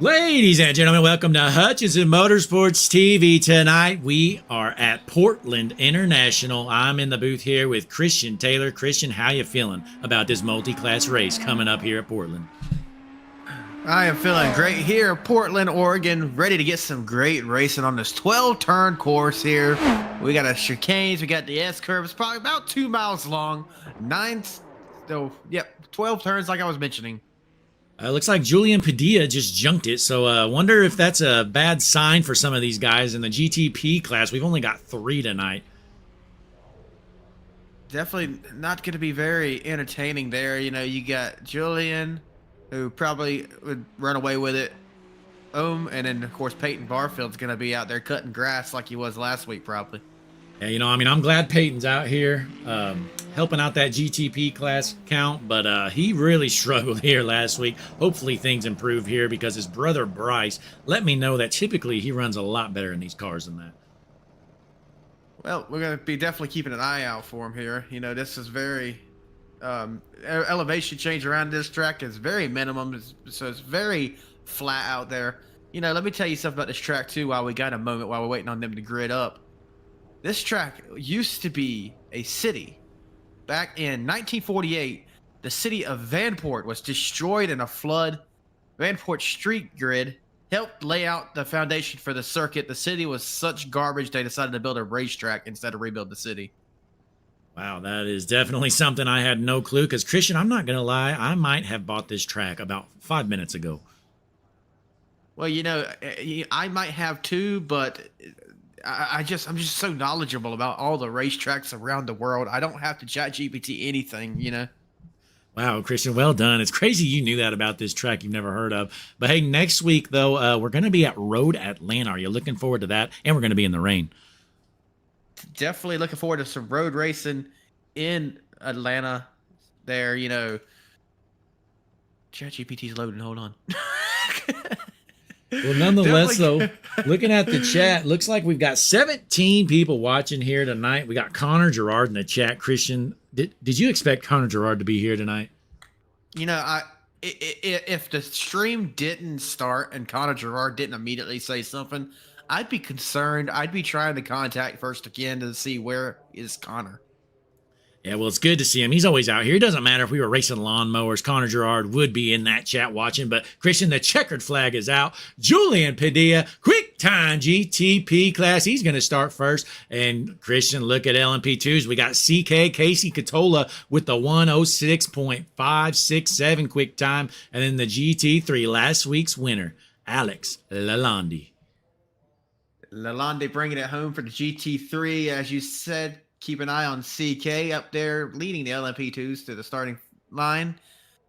Ladies and gentlemen, welcome to Hutchinson Motorsports TV. Tonight we are at Portland International. I'm in the booth here with Christian Taylor. Christian, how you feeling about this multi-class race coming up here at Portland? I am feeling great here, Portland, Oregon, ready to get some great racing on this 12-turn course here. We got a chicanes, we got the S-curves, probably about 2 miles long, 12 turns like I was mentioning. Looks like Julian Padilla just junked it, so wonder if that's a bad sign for some of these guys in the GTP class. We've only got 3 tonight. Definitely not going to be very entertaining there. You know, you got Julian, who probably would run away with it. And then, of course, Peyton Barfield's going to be out there cutting grass like he was last week, probably. Yeah, you know, I mean, I'm glad Peyton's out here helping out that GTP class count, but he really struggled here last week. Hopefully things improve here because his brother Bryce let me know that typically he runs a lot better in these cars than that. Well, we're going to be definitely keeping an eye out for him here. You know, this is very... elevation change around this track is very minimum, so it's very flat out there. You know, let me tell you something about this track, too, while we got a moment, while we're waiting on them to grid up. This track used to be a city. Back in 1948, the city of Vanport was destroyed in a flood. Vanport street grid helped lay out the foundation for the circuit. The city was such garbage, they decided to build a racetrack instead of rebuild the city. Wow, that is definitely something I had no clue, because, Christian, I'm not going to lie, I might have bought this track about 5 minutes ago. Well, you know, I might have too, but I'm just so knowledgeable about all the racetracks around the world. I don't have to chat GPT anything, you know. Wow, Christian, well done. It's crazy you knew that about this track you've never heard of. But hey, next week, though, we're going to be at Road Atlanta. Are you looking forward to that? And we're going to be in the rain. Definitely looking forward to some road racing in Atlanta there, you know. ChatGPT's loading, hold on. Well, nonetheless, though, looking at the chat, looks like we've got 17 people watching here tonight. We got Connor Gerard in the chat. Christian, did you expect Connor Gerard to be here tonight? You know, if the stream didn't start and Connor Gerard didn't immediately say something, I'd be concerned. I'd be trying to contact First Again to see where is Connor. Yeah, well, it's good to see him. He's always out here. It doesn't matter if we were racing lawnmowers. Connor Gerard would be in that chat watching. But, Christian, the checkered flag is out. Julian Padilla, quick time GTP class. He's going to start first. And, Christian, look at LMP2s. We got CK Casey Catola with the 106.567 quick time. And then the GT3, last week's winner, Alex Lalonde. Lalonde bringing it home for the GT3, as you said. Keep an eye on CK up there leading the LMP2s to the starting line.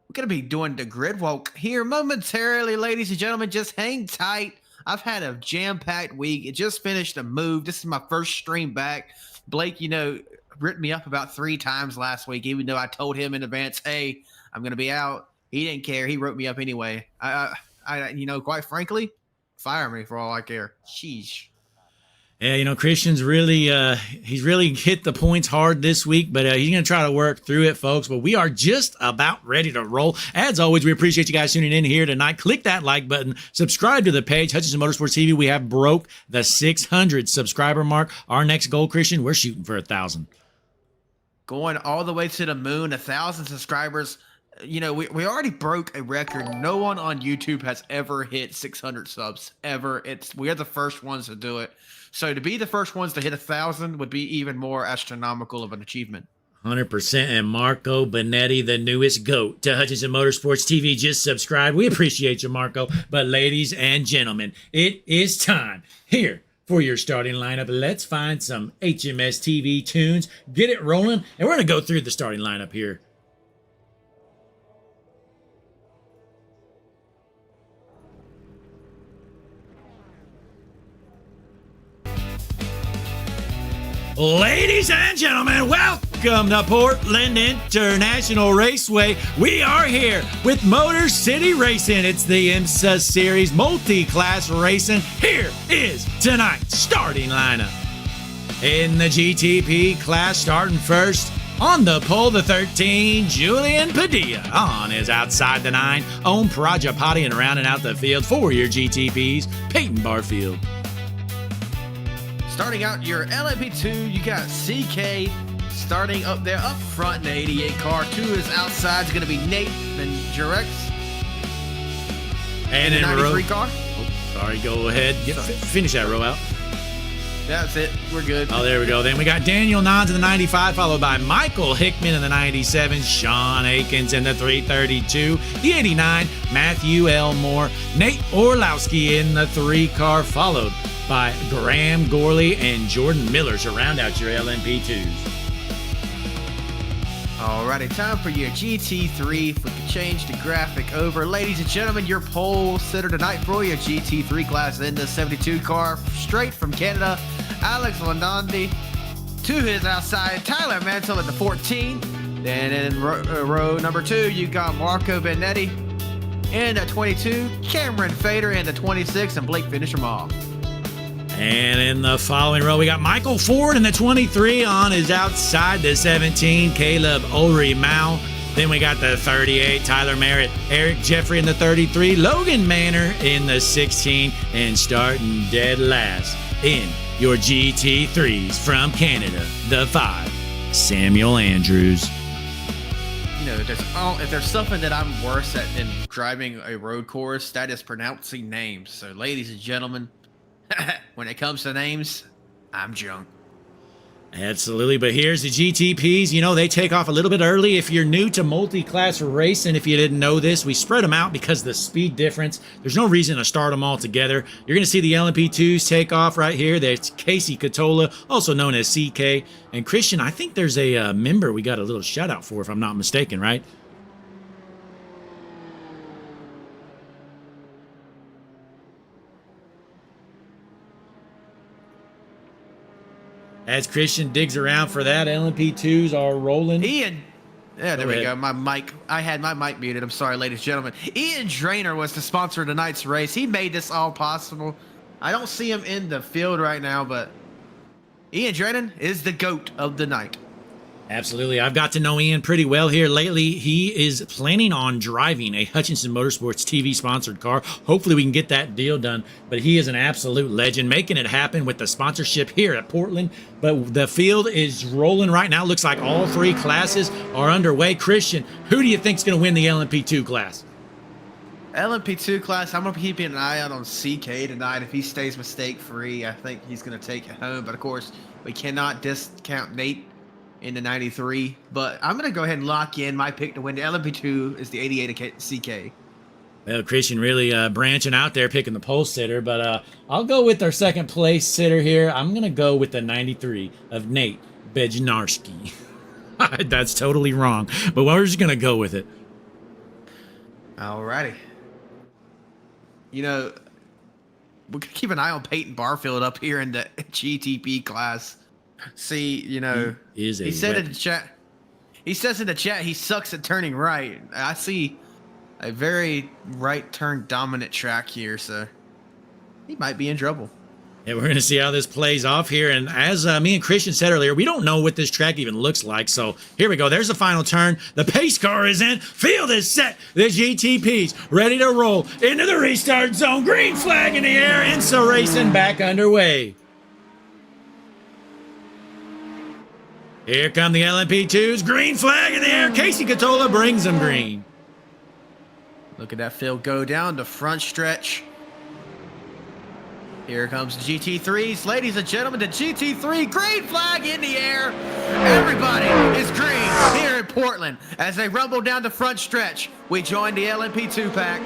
We're going to be doing the grid walk here momentarily, ladies and gentlemen. Just hang tight. I've had a jam-packed week. It just finished a move. This is my first stream back. Blake, you know, written me up about 3 times last week, even though I told him in advance, hey, I'm going to be out. He didn't care. He wrote me up anyway. I you know, quite frankly, fire me for all I care. Sheesh. Yeah, you know, Christian's really, he's really hit the points hard this week, but he's going to try to work through it, folks. But we are just about ready to roll. As always, we appreciate you guys tuning in here tonight. Click that like button. Subscribe to the page, Hutchinson Motorsports TV. We have broke the 600 subscriber mark. Our next goal, Christian, we're shooting for 1,000. Going all the way to the moon, 1,000 subscribers. You know, we already broke a record. No one on YouTube has ever hit 600 subs, ever. We're the first ones to do it. So to be the first ones to hit 1,000 would be even more astronomical of an achievement. 100%. And Marco Benetti, the newest GOAT to Hutchinson Motorsports TV, just subscribed. We appreciate you, Marco. But ladies and gentlemen, it is time here for your starting lineup. Let's find some HMS TV tunes, get it rolling, and we're going to go through the starting lineup here. Ladies and gentlemen, welcome to Portland International Raceway. We are here with Motor City Racing. It's the IMSA Series multi-class racing. Here is tonight's starting lineup. In the GTP class, starting first on the pole, the 13, Julian Padilla. On his outside, the 9, Om Prajapati, and rounding out the field for your GTPs, Peyton Barfield. Starting out your LMP2, you got CK starting up there up front in the 88 car. To his outside is going to be Nate, then Jurex. And in the then 93 car. Oh, sorry, go ahead. Finish that row out. That's it. We're good. Oh, there we go. Then we got Daniel Nons in the 95, followed by Michael Hickman in the 97, Sean Akins in the 332, the 89, Matthew Elmore, Nate Orlowski in the 3 car, followed by Graham Gorley and Jordan Miller to round out your LMP2s. Alrighty, time for your GT3. If we could change the graphic over. Ladies and gentlemen, your pole sitter tonight for your GT3 class in the 72 car, straight from Canada, Alex Landandi. To his outside, Tyler Mantle at the 14. Then in row number 2, you got Marco Benetti in the 22, Cameron Fader in the 26, and Blake finished them off. And in the following row, we got Michael Ford in the 23 on his outside, the 17, Caleb Ulri-Mao. Then we got the 38, Tyler Merritt, Eric Jeffrey in the 33, Logan Manor in the 16, and starting dead last in your GT3s from Canada, the 5, Samuel Andrews. You know, if there's something that I'm worse at in driving a road course, that is pronouncing names. So, ladies and gentlemen, when it comes to names, I'm junk. Absolutely, but here's the GTPs. You know, they take off a little bit early. If you're new to multi-class racing, if you didn't know this, we spread them out because of the speed difference. There's no reason to start them all together. You're going to see the LMP2s take off right here. That's Casey Catola, also known as CK. And Christian, I think there's a member we got a little shout out for, if I'm not mistaken, right? As Christian digs around for that, LMP2s are rolling. Ian. Yeah, there we go. My mic. I had my mic muted. I'm sorry, ladies and gentlemen. Ian Drainer was the sponsor of tonight's race. He made this all possible. I don't see him in the field right now, but Ian Drainer is the GOAT of the night. Absolutely. I've got to know Ian pretty well here lately. He is planning on driving a Hutchinson Motorsports TV sponsored car. Hopefully we can get that deal done, but he is an absolute legend, making it happen with the sponsorship here at Portland. But the field is rolling right now. Looks like all 3 classes are underway. Christian, who do you think is going to win the LMP2 class? LMP2 class, I'm going to be keeping an eye out on CK tonight. If he stays mistake-free, I think he's going to take it home. But, of course, we cannot discount Nate in the 93, but I'm going to go ahead and lock in my pick to win. The LMP2 is the 88 CK. Well, Christian really branching out there, picking the pole sitter, but I'll go with our second place sitter here. I'm going to go with the 93 of Nate Bednarski. That's totally wrong, but we're just going to go with it. Alrighty. You know, we're going to keep an eye on Peyton Barfield up here in the GTP class. See, you know, he said in the chat. He says in the chat he sucks at turning right. I see a very right turn dominant track here, so he might be in trouble. Yeah, we're going to see how this plays off here. And as me and Christian said earlier, we don't know what this track even looks like. So here we go. There's the final turn. The pace car is in. Field is set. The GTP's ready to roll into the restart zone. Green flag in the air. IMSA racing back underway. Here come the LMP2s. Green flag in the air. Casey Catola brings them green. Look at that field go down the front stretch. Here comes the GT3s. Ladies and gentlemen, the GT3 green flag in the air. Everybody is green here in Portland as they rumble down the front stretch. We join the LMP2 pack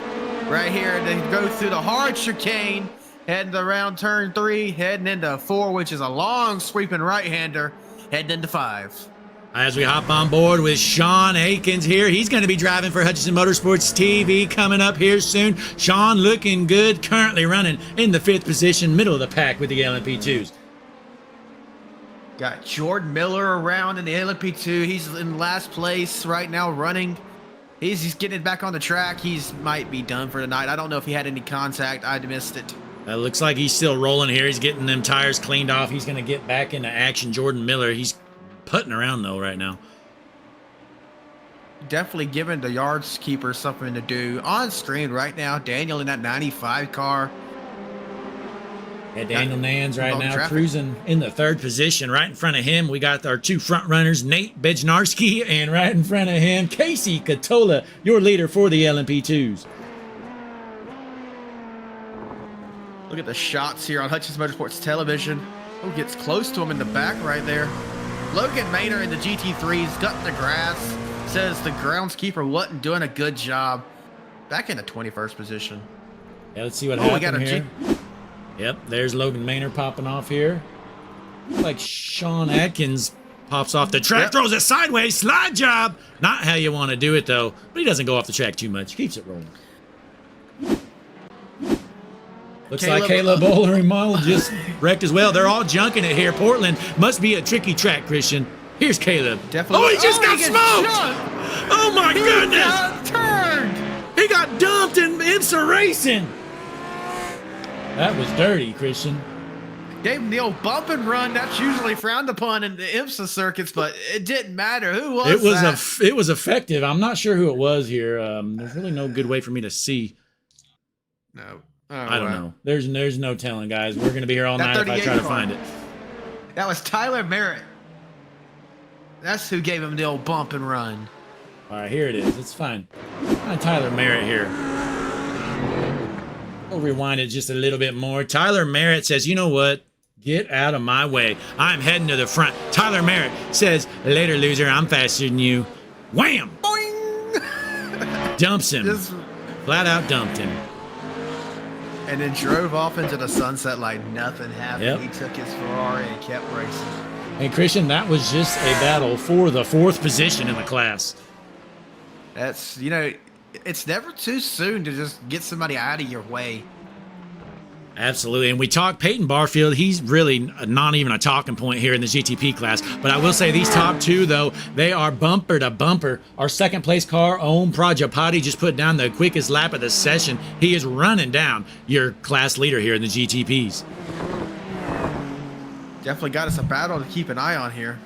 right here. They go through the hard chicane, heading around turn 3, heading into 4, which is a long sweeping right-hander. Heading into 5. As we hop on board with Sean Akins here. He's going to be driving for Hutchinson Motorsports TV coming up here soon. Sean looking good, currently running in the 5th position, middle of the pack with the LMP2s. Got Jordan Miller around in the LMP2. He's in last place right now running. He's getting back on the track. He's might be done for tonight. I don't know if he had any contact. I missed it. Looks like he's still rolling here. He's getting them tires cleaned off. He's going to get back into action. Jordan Miller, he's putting around, though, right now. Definitely giving the yards keeper something to do. On screen right now, Daniel in that 95 car. Yeah, Daniel Nans right now cruising in the 3rd position. Right in front of him, we got our 2 front runners, Nate Bednarski, and right in front of him, Casey Catola, your leader for the LMP2s. Look at the shots here on Hutchins Motorsports Television. Oh, gets close to him in the back right there. Logan Maynard in the GT3's gutting the grass. Says the groundskeeper wasn't doing a good job. Back in the 21st position. Yeah, let's see what happened here. Yep, there's Logan Maynard popping off here. Looks like Sean Atkins pops off the track, throws it sideways, slide job. Not how you want to do it, though. But he doesn't go off the track too much. Keeps it rolling. Looks like Caleb Bowler and Model just wrecked as well. They're all junking it here. Portland must be a tricky track, Christian. Here's Caleb. Definitely. Oh, he just got smoked! Oh, my goodness! Got turned! He got dumped in IMSA Racing! That was dirty, Christian. Gave him the old bump and run. That's usually frowned upon in the IMSA circuits, but it didn't matter. Who was that? It was effective. I'm not sure who it was here. There's really no good way for me to see. No. I don't know. There's no telling, guys. We're going to be here all night if I try to find it. That was Tyler Merritt. That's who gave him the old bump and run. All right, here it is. It's fine. Find Tyler Merritt here. We'll rewind it just a little bit more. Tyler Merritt says, you know what? Get out of my way. I'm heading to the front. Tyler Merritt says, later, loser. I'm faster than you. Wham! Boing! Dumps him. Just flat out dumped him. And then drove off into the sunset like nothing happened. Yep. He took his Ferrari and kept racing. And Christian, that was just a battle for the 4th position in the class. That's, you know, it's never too soon to just get somebody out of your way. Absolutely. And we talk Peyton Barfield. He's really not even a talking point here in the GTP class. But I will say these top two, though, they are bumper to bumper. Our second place car, Om Prajapati, just put down the quickest lap of the session. He is running down your class leader here in the GTPs. Definitely got us a battle to keep an eye on here.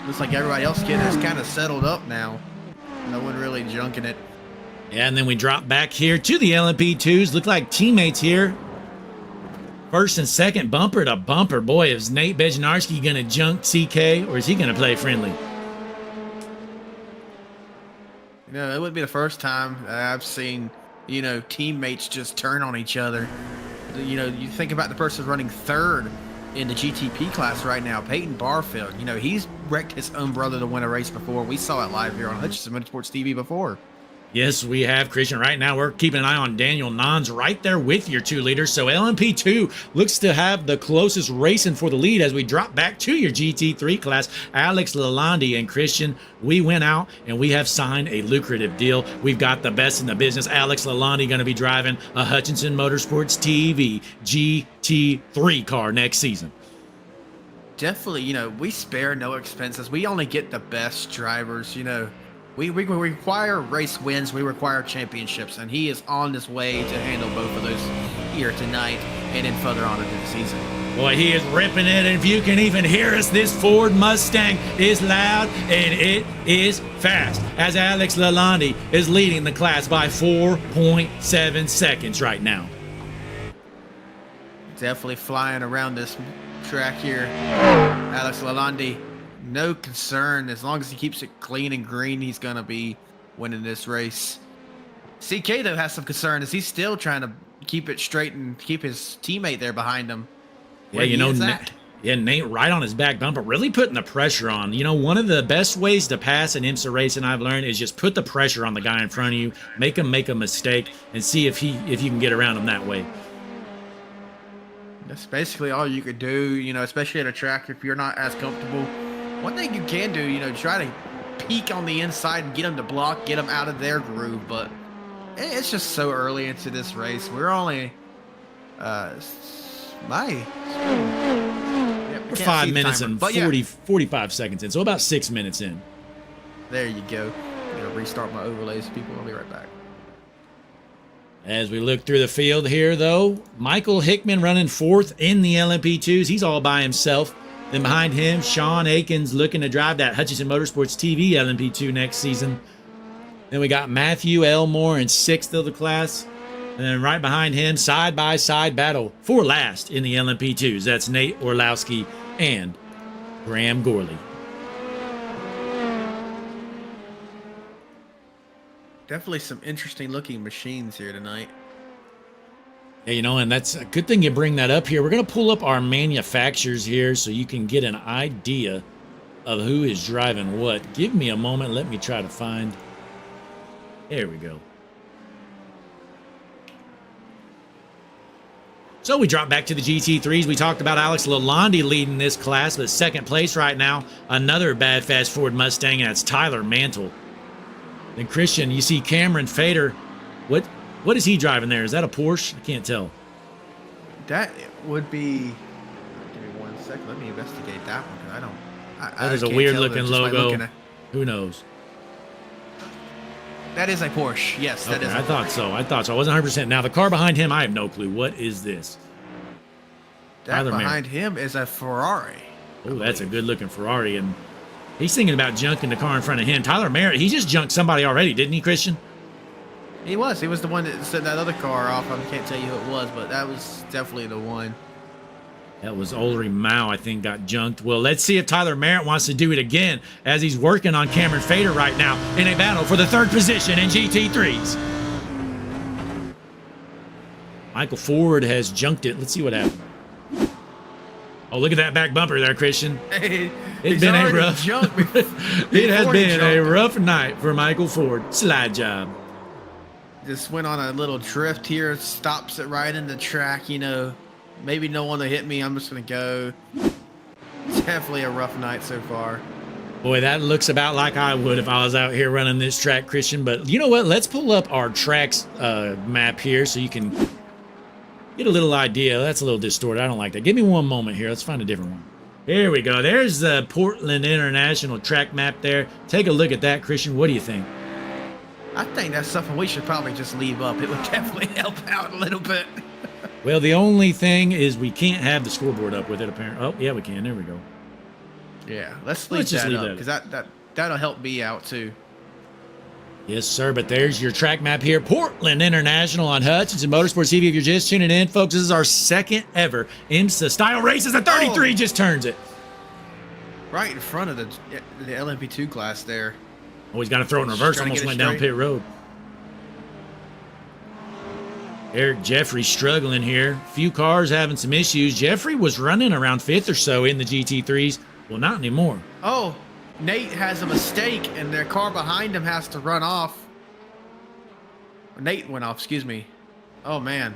Looks like everybody else getting is kind of settled up now. No one really junking it. Yeah, and then we drop back here to the LMP2s. Look like teammates here. First and second, bumper to bumper. Boy, is Nate Bednarski going to junk CK, or is he going to play friendly? You know, it wouldn't be the first time I've seen, you know, teammates just turn on each other. You know, you think about the person running third in the GTP class right now, Peyton Barfield. You know, he's wrecked his own brother to win a race before. We saw it live here on Hutchinson Motorsports TV before. Yes, we have, Christian. Right now, we're keeping an eye on Daniel Nons right there with your 2 leaders. So LMP2 looks to have the closest racing for the lead as we drop back to your GT3 class. Alex Lalonde and Christian, we went out and we have signed a lucrative deal. We've got the best in the business. Alex Lalonde going to be driving a Hutchinson Motorsports TV GT3 car next season. Definitely, you know, we spare no expenses. We only get the best drivers, you know. We require race wins, we require championships, and he is on his way to handle both of those here tonight and then further on into the season. Boy, he is ripping it, and if you can even hear us, this Ford Mustang is loud and it is fast, as Alex Lalonde is leading the class by 4.7 seconds right now. Definitely flying around this track here. Alex Lalonde, no concern. As long as he keeps it clean and green, he's going to be winning this race. CK, though, has some concern as he's still trying to keep it straight and keep his teammate there behind him. Yeah, you know, Nate right on his back bumper, really putting the pressure on. You know, one of the best ways to pass an IMSA race, and I've learned, is just put the pressure on the guy in front of you, make him make a mistake, and see if you can get around him that way. That's basically all you could do, you know, especially at a track if you're not as comfortable. One thing you can do, you know, try to peek on the inside and get them to block, get them out of their groove, but it's just so early into this race. We're only, We're 5 minutes and 45 seconds in, so about 6 minutes in. There you go. I'm going to restart my overlays, people. I'll be right back. As we look through the field here, though, Michael Hickman running 4th in the LMP2s. He's all by himself. Then behind him, Sean Akins looking to drive that Hutchinson Motorsports TV LMP2 next season. Then we got Matthew Elmore in 6th of the class. And then right behind him, side-by-side battle for last in the LMP2s. That's Nate Orlowski and Graham Gorley. Definitely some interesting looking machines here tonight. Yeah, you know, and that's a good thing you bring that up here. We're going to pull up our manufacturers here so you can get an idea of who is driving what. Give me a moment. Let me try to find. There we go. So we drop back to the GT3s. We talked about Alex Lalonde leading this class, but second place right now. Another bad fast Ford Mustang, and that's Tyler Mantle. Then Christian, you see Cameron Fader. What is he driving there? Is that a Porsche? I can't tell. That would be. Give me 1 second. Let me investigate that one because I don't. That is a weird looking logo. Who knows? That is a Porsche. Yes, that is. I thought so. I wasn't 100%. Now the car behind him, I have no clue. What is this? That behind him is a Ferrari. Oh, that's a good looking Ferrari, and he's thinking about junking the car in front of him. Tyler Merritt, he just junked somebody already, didn't he, Christian? He was the one that set that other car off. I can't tell you who it was, but that was definitely the one. That was Ulrich Mao, I think, got junked. Well, let's see if Tyler Merritt wants to do it again as he's working on Cameron Fader right now in a battle for the third position in GT3s. Michael Ford has junked it. Let's see what happened. Oh, look at that back bumper there, Christian. It's been a rough. It has been a rough night for Michael Ford. Slide job. Just went on a little drift here, stops it right in the track, you know. Maybe no one will hit me. I'm just going to go. Definitely a rough night so far. Boy, that looks about like I would if I was out here running this track, Christian. But you know what? Let's pull up our tracks map here so you can get a little idea. That's a little distorted. I don't like that. Give me one moment here. Let's find a different one. Here we go. There's the Portland International track map there. Take a look at that, Christian. What do you think? I think that's something we should probably just leave up. It would definitely help out a little bit. Well, the only thing is we can't have the scoreboard up with it, apparently. Oh, yeah, we can. There we go. Yeah, let's just leave that up, because that'll help me out, too. Yes, sir, but there's your track map here. Portland International on Hutchinson Motorsports TV. If you're just tuning in, folks, this is our second ever IMSA style races. The 33 just turns it. Right in front of the LMP2 class there. Oh, he's got to throw it in reverse. Almost went down pit road. Eric Jeffrey struggling here. Few cars having some issues. Jeffrey was running around 5th or so in the GT3s. Well, not anymore. Oh, Nate has a mistake, and their car behind him has to run off. Nate went off, excuse me. Oh, man.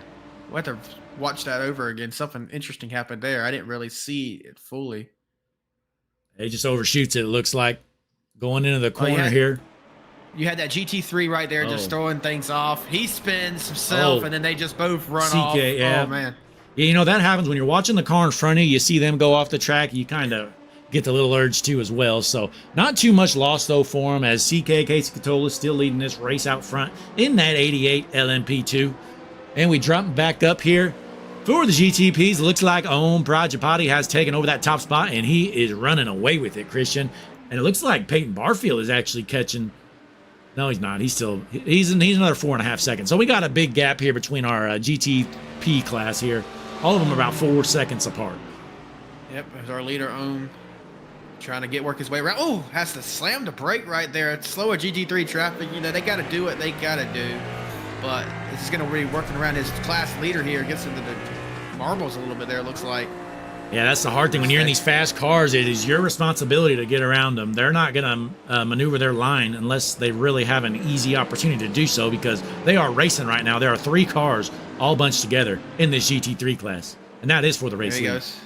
We'll have to watch that over again. Something interesting happened there. I didn't really see it fully. He just overshoots it looks like. Going into the corner here. You had that GT3 right there just throwing things off. He spins himself, and then they just both run off. Yeah. Oh, man. Yeah, you know, that happens when you're watching the car in front of you. You see them go off the track. You kind of get the little urge, too, as well. So not too much loss, though, for him, as CK Casey Catola is still leading this race out front in that 88 LMP2. And we drop back up here for the GTPs. It looks like Om Prajapati has taken over that top spot, and he is running away with it, Christian. And it looks like Peyton Barfield is actually catching... No, he's not. He's another 4.5 seconds. So we got a big gap here between our GTP class here. All of them are about 4 seconds apart. Yep, there's our leader, trying to work his way around. Oh, has to slam the brake right there. It's slower GT3 traffic. You know, they got to do what they got to do. But this is going to be working around his class leader here. Gets into the marbles a little bit there, it looks like. Yeah, that's the hard thing. When you're in these fast cars, it is your responsibility to get around them. They're not going to maneuver their line unless they really have an easy opportunity to do so, because they are racing right now. There are 3 cars all bunched together in this GT3 class, and that is for the race lead. There he goes.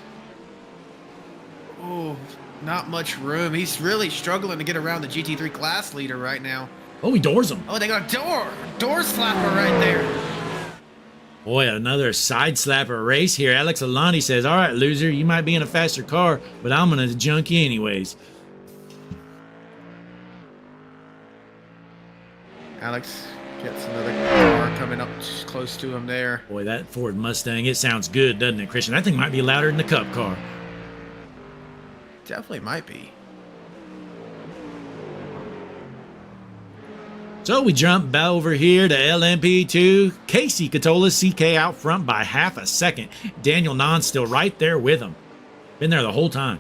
Oh, not much room. He's really struggling to get around the GT3 class leader right now. Oh, he doors him. Oh, they got a door slapper right there. Boy, another side slapper race here. Alex Alani says, all right, loser, you might be in a faster car, but I'm going to junk you anyways. Alex gets another car coming up close to him there. Boy, that Ford Mustang, it sounds good, doesn't it, Christian? That thing might be louder than the Cup car. Definitely might be. So we jump back over here to LMP2. Casey Catola, CK out front by half a second. Daniel Non's still right there with him. Been there the whole time.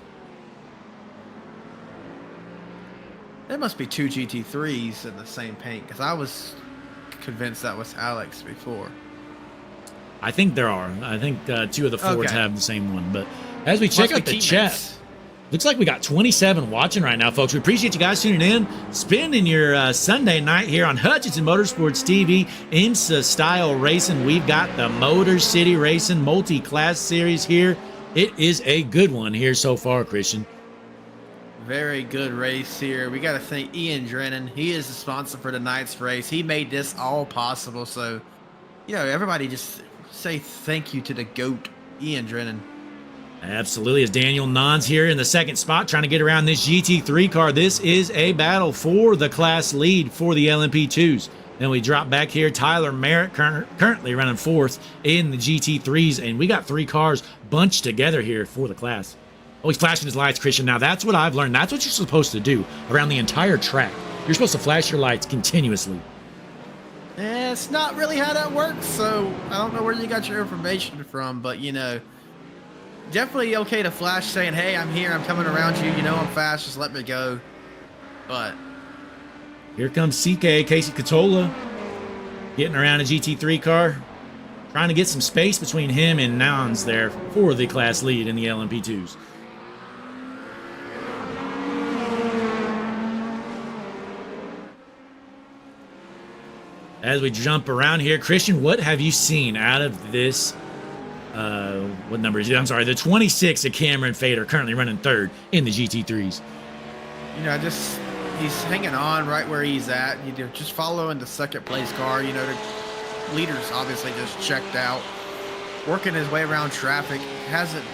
There must be 2 GT3s in the same paint, because I was convinced that was Alex before. I think there are. I think 2 of the Fords Okay. have the same one. But as we check Must out be the teammates. chat, looks like we got 27 watching right now, folks. We appreciate you guys tuning in, spending your Sunday night here on Hutchinson Motorsports TV, IMSA style racing. We've got the Motor City Racing multi-class series here. It is a good one here so far, Christian. Very good race here. We got to thank Ian Drennan. He is the sponsor for tonight's race. He made this all possible. So, everybody just say thank you to the GOAT, Ian Drennan. Absolutely. As Daniel Nons here in the second spot, trying to get around this GT3 car. This is a battle for the class lead for the LMP2s. Then we drop back here. Tyler Merritt currently running 4th in the GT3s. And we got 3 cars bunched together here for the class. Oh, he's flashing his lights, Christian. Now, that's what I've learned. That's what you're supposed to do around the entire track. You're supposed to flash your lights continuously. It's not really how that works, so I don't know where you got your information from, but, definitely okay to flash saying, hey, I'm here, I'm coming around you, I'm fast, just let me go. But Here comes CK, Casey Catola, getting around a GT3 car, trying to get some space between him and Nons there for the class lead in the LMP2s. As we jump around here, Christian, what have you seen out of this? What number is it? I'm sorry, the 26 of Cameron Fader, currently running 3rd in the GT3s. he's hanging on right where he's at. Just following the second place car. The leader's obviously just checked out, working his way around traffic. Hasn't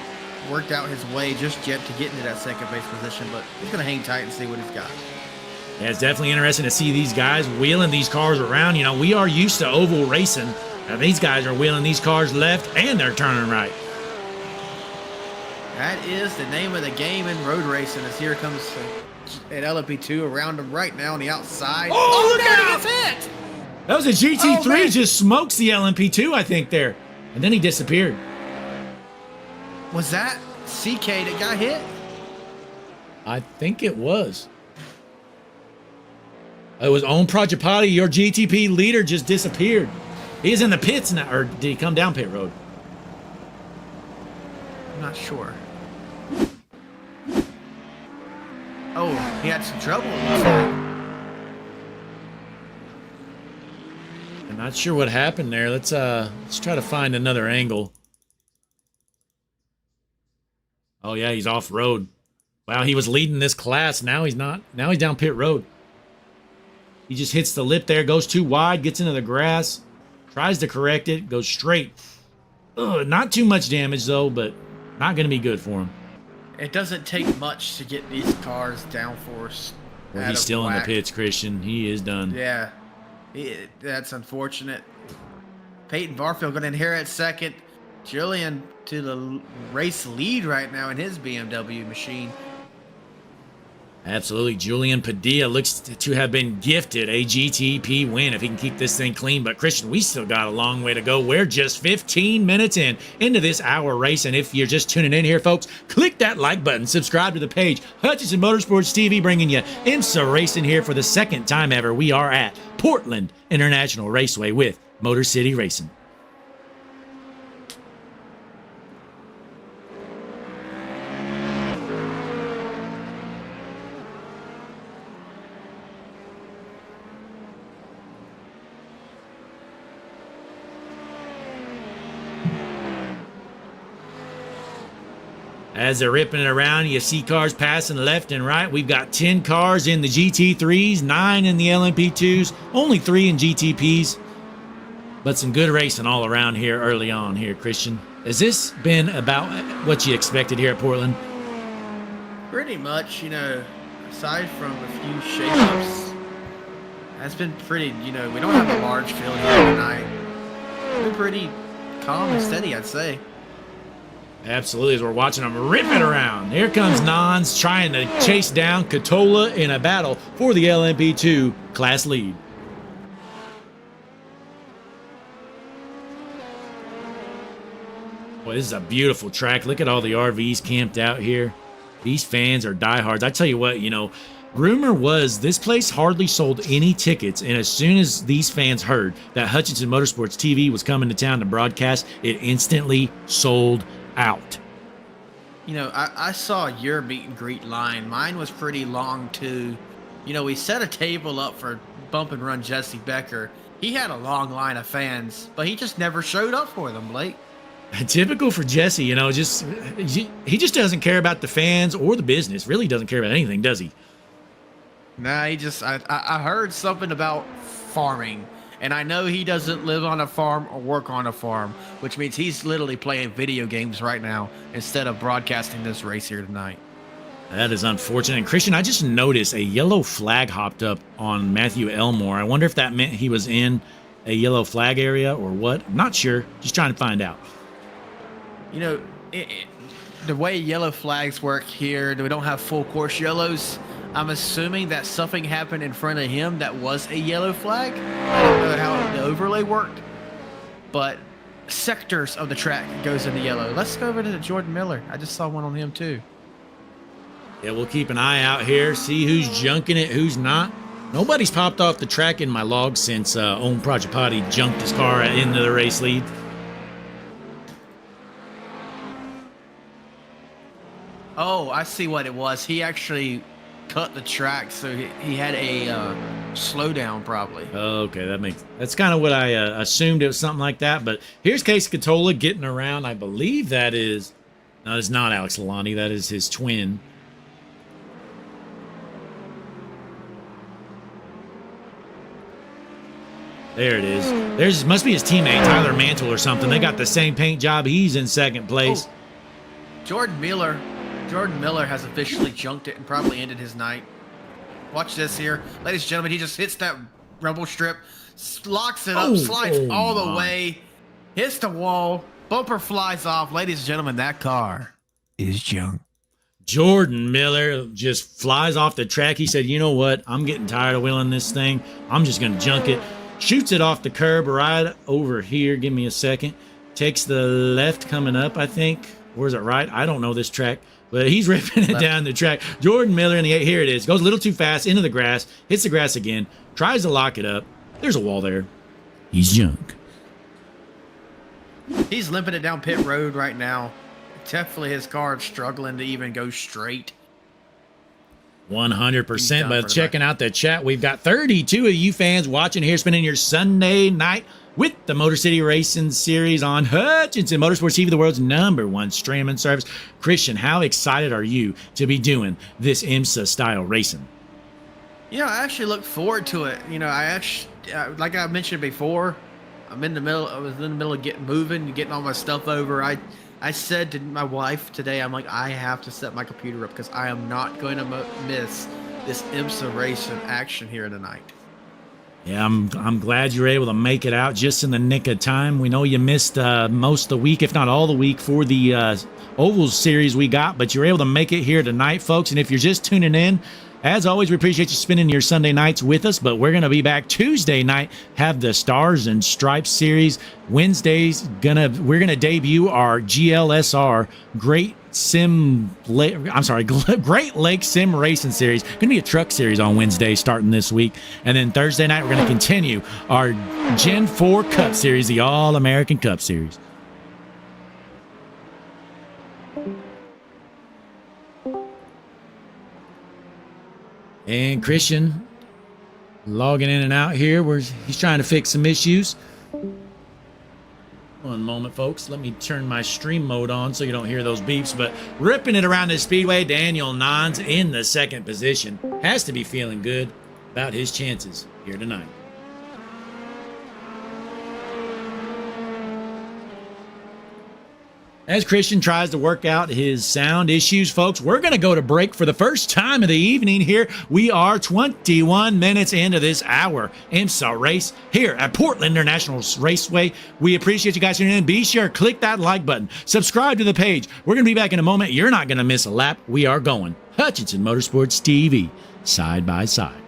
worked out his way just yet to get into that second place position, but he's going to hang tight and see what he's got. Yeah, it's definitely interesting to see these guys wheeling these cars around. We are used to oval racing. Now these guys are wheeling these cars left and they're turning right. That is the name of the game in road racing. As here comes an LMP2 around him right now on the outside. Oh, look no, out! he gets hit! That was a GT3 Oh, man. just smokes the LMP2, I think, there. And then he disappeared. Was that CK that got hit? I think it was. It was Om Prajapati, your GTP leader, just disappeared. He's in the pits now, or did he come down pit road? I'm not sure. Oh, he had some trouble. I'm not sure what happened there. Let's try to find another angle. Oh yeah, he's off road. Wow, he was leading this class. Now he's not. Now he's down pit road. He just hits the lip there, goes too wide, gets into the grass, tries to correct it, goes straight. Ugh, not too much damage though, but not going to be good for him. It doesn't take much to get these cars downforce. Well, he's still in the pits, Christian. He is done. Yeah, that's unfortunate. Peyton Barfield going to inherit second. Julian to the race lead right now in his BMW machine. Absolutely. Julian Padilla looks to have been gifted a GTP win if he can keep this thing clean. But, Christian, we still got a long way to go. We're just 15 minutes into this hour race. And if you're just tuning in here, folks, click that like button. Subscribe to the page. Hutchinson Motorsports TV bringing you IMSA Racing here for the second time ever. We are at Portland International Raceway with Motor City Racing. As they're ripping it around, you see cars passing left and right. We've got 10 cars in the GT3s, 9 in the LMP2s, only 3 in GTPs. But some good racing all around here early on here, Christian. Has this been about what you expected here at Portland? Pretty much, aside from a few shakeups, that's been pretty, we don't have a large field here tonight. It's been pretty calm and steady, I'd say. Absolutely, as we're watching them rip it around. Here comes Nons trying to chase down Catola in a battle for the LMP2 class lead. Boy, this is a beautiful track. Look at all the RVs camped out here. These fans are diehards. I tell you what, Rumor was this place hardly sold any tickets, and as soon as these fans heard that Hutchinson Motorsports TV was coming to town to broadcast, it instantly sold out. You know, I saw your meet and greet line. Mine was pretty long too. You know, we set a table up for Bump and Run Jesse Becker. He had a long line of fans, but he just never showed up for them, Blake. Typical for Jesse, you know, he just doesn't care about the fans or the business. Really doesn't care about anything, does he? Nah, I heard something about farming, and I know he doesn't live on a farm or work on a farm, which means he's literally playing video games right now instead of broadcasting this race here tonight. That is unfortunate. And Christian, I just noticed a yellow flag hopped up on Matthew Elmore. I wonder if that meant he was in a yellow flag area or what. I'm not sure. Just trying to find out. You know, the way yellow flags work here, we don't have full course yellows. I'm assuming that something happened in front of him that was a yellow flag. I don't know how the overlay worked, but sectors of the track goes into yellow. Let's go over to Jordan Miller. I just saw one on him too. Yeah, we'll keep an eye out here, see who's junking it, who's not. Nobody's popped off the track in my log since Om Prajapati junked his car into the race lead. Oh, I see what it was. He actually cut the track, so he had a slowdown probably. Okay, that's kind of what I assumed it was something like that. But here's Case Catola getting around. I believe that is, no, it's not Alex Lalani. That is his twin. There it is. There's must be his teammate Tyler Mantle or something. They got the same paint job. He's in second place. Oh, Jordan Miller has officially junked it and probably ended his night. Watch this here. Ladies and gentlemen, he just hits that rumble strip, locks it up, slides all the way, hits the wall, bumper flies off. Ladies and gentlemen, that car is junk. Jordan Miller just flies off the track. He said, you know what? I'm getting tired of wheeling this thing. I'm just going to junk it. Shoots it off the curb right over here. Give me a second. Takes the left coming up, I think. Or is it right? I don't know this track. But he's ripping it down the track. Jordan Miller in the 8. Here it is. Goes a little too fast into the grass. Hits the grass again. Tries to lock it up. There's a wall there. He's junk. He's limping it down pit road right now. Definitely his car is struggling to even go straight. 100%. But checking out the chat, we've got 32 of you fans watching here, spending your Sunday night with the Motor City Racing Series on Hutchinson Motorsports TV, the world's #1 streaming service. Christian, how excited are you to be doing this IMSA style racing? You know, I actually look forward to it. You know, I actually, like I mentioned before, I was in the middle of getting moving, getting all my stuff over. I said to my wife today, I'm like, I have to set my computer up because I am not going to miss this IMSA racing action here tonight. Yeah, I'm glad you were able to make it out just in the nick of time. We know you missed most of the week, if not all the week, for the Ovals series we got, but you were able to make it here tonight, folks. And if you're just tuning in, as always, we appreciate you spending your Sunday nights with us, but we're going to be back Tuesday night, have the Stars and Stripes series. Wednesday's we're going to debut our GLSR Great Lake Sim Racing Series. Going to be a truck series on Wednesday starting this week. And then Thursday night, we're going to continue our Gen 4 Cup Series, the All-American Cup Series. And Christian logging in and out here. He's trying to fix some issues. One moment, folks. Let me turn my stream mode on so you don't hear those beeps. But ripping it around the speedway, Daniel Nons in the second position. Has to be feeling good about his chances here tonight. As Christian tries to work out his sound issues, folks, we're going to go to break for the first time of the evening here. We are 21 minutes into this hour IMSA race here at Portland International Raceway. We appreciate you guys tuning in. Be sure, click that like button. Subscribe to the page. We're going to be back in a moment. You're not going to miss a lap. We are going Hutchinson Motorsports TV, side by side.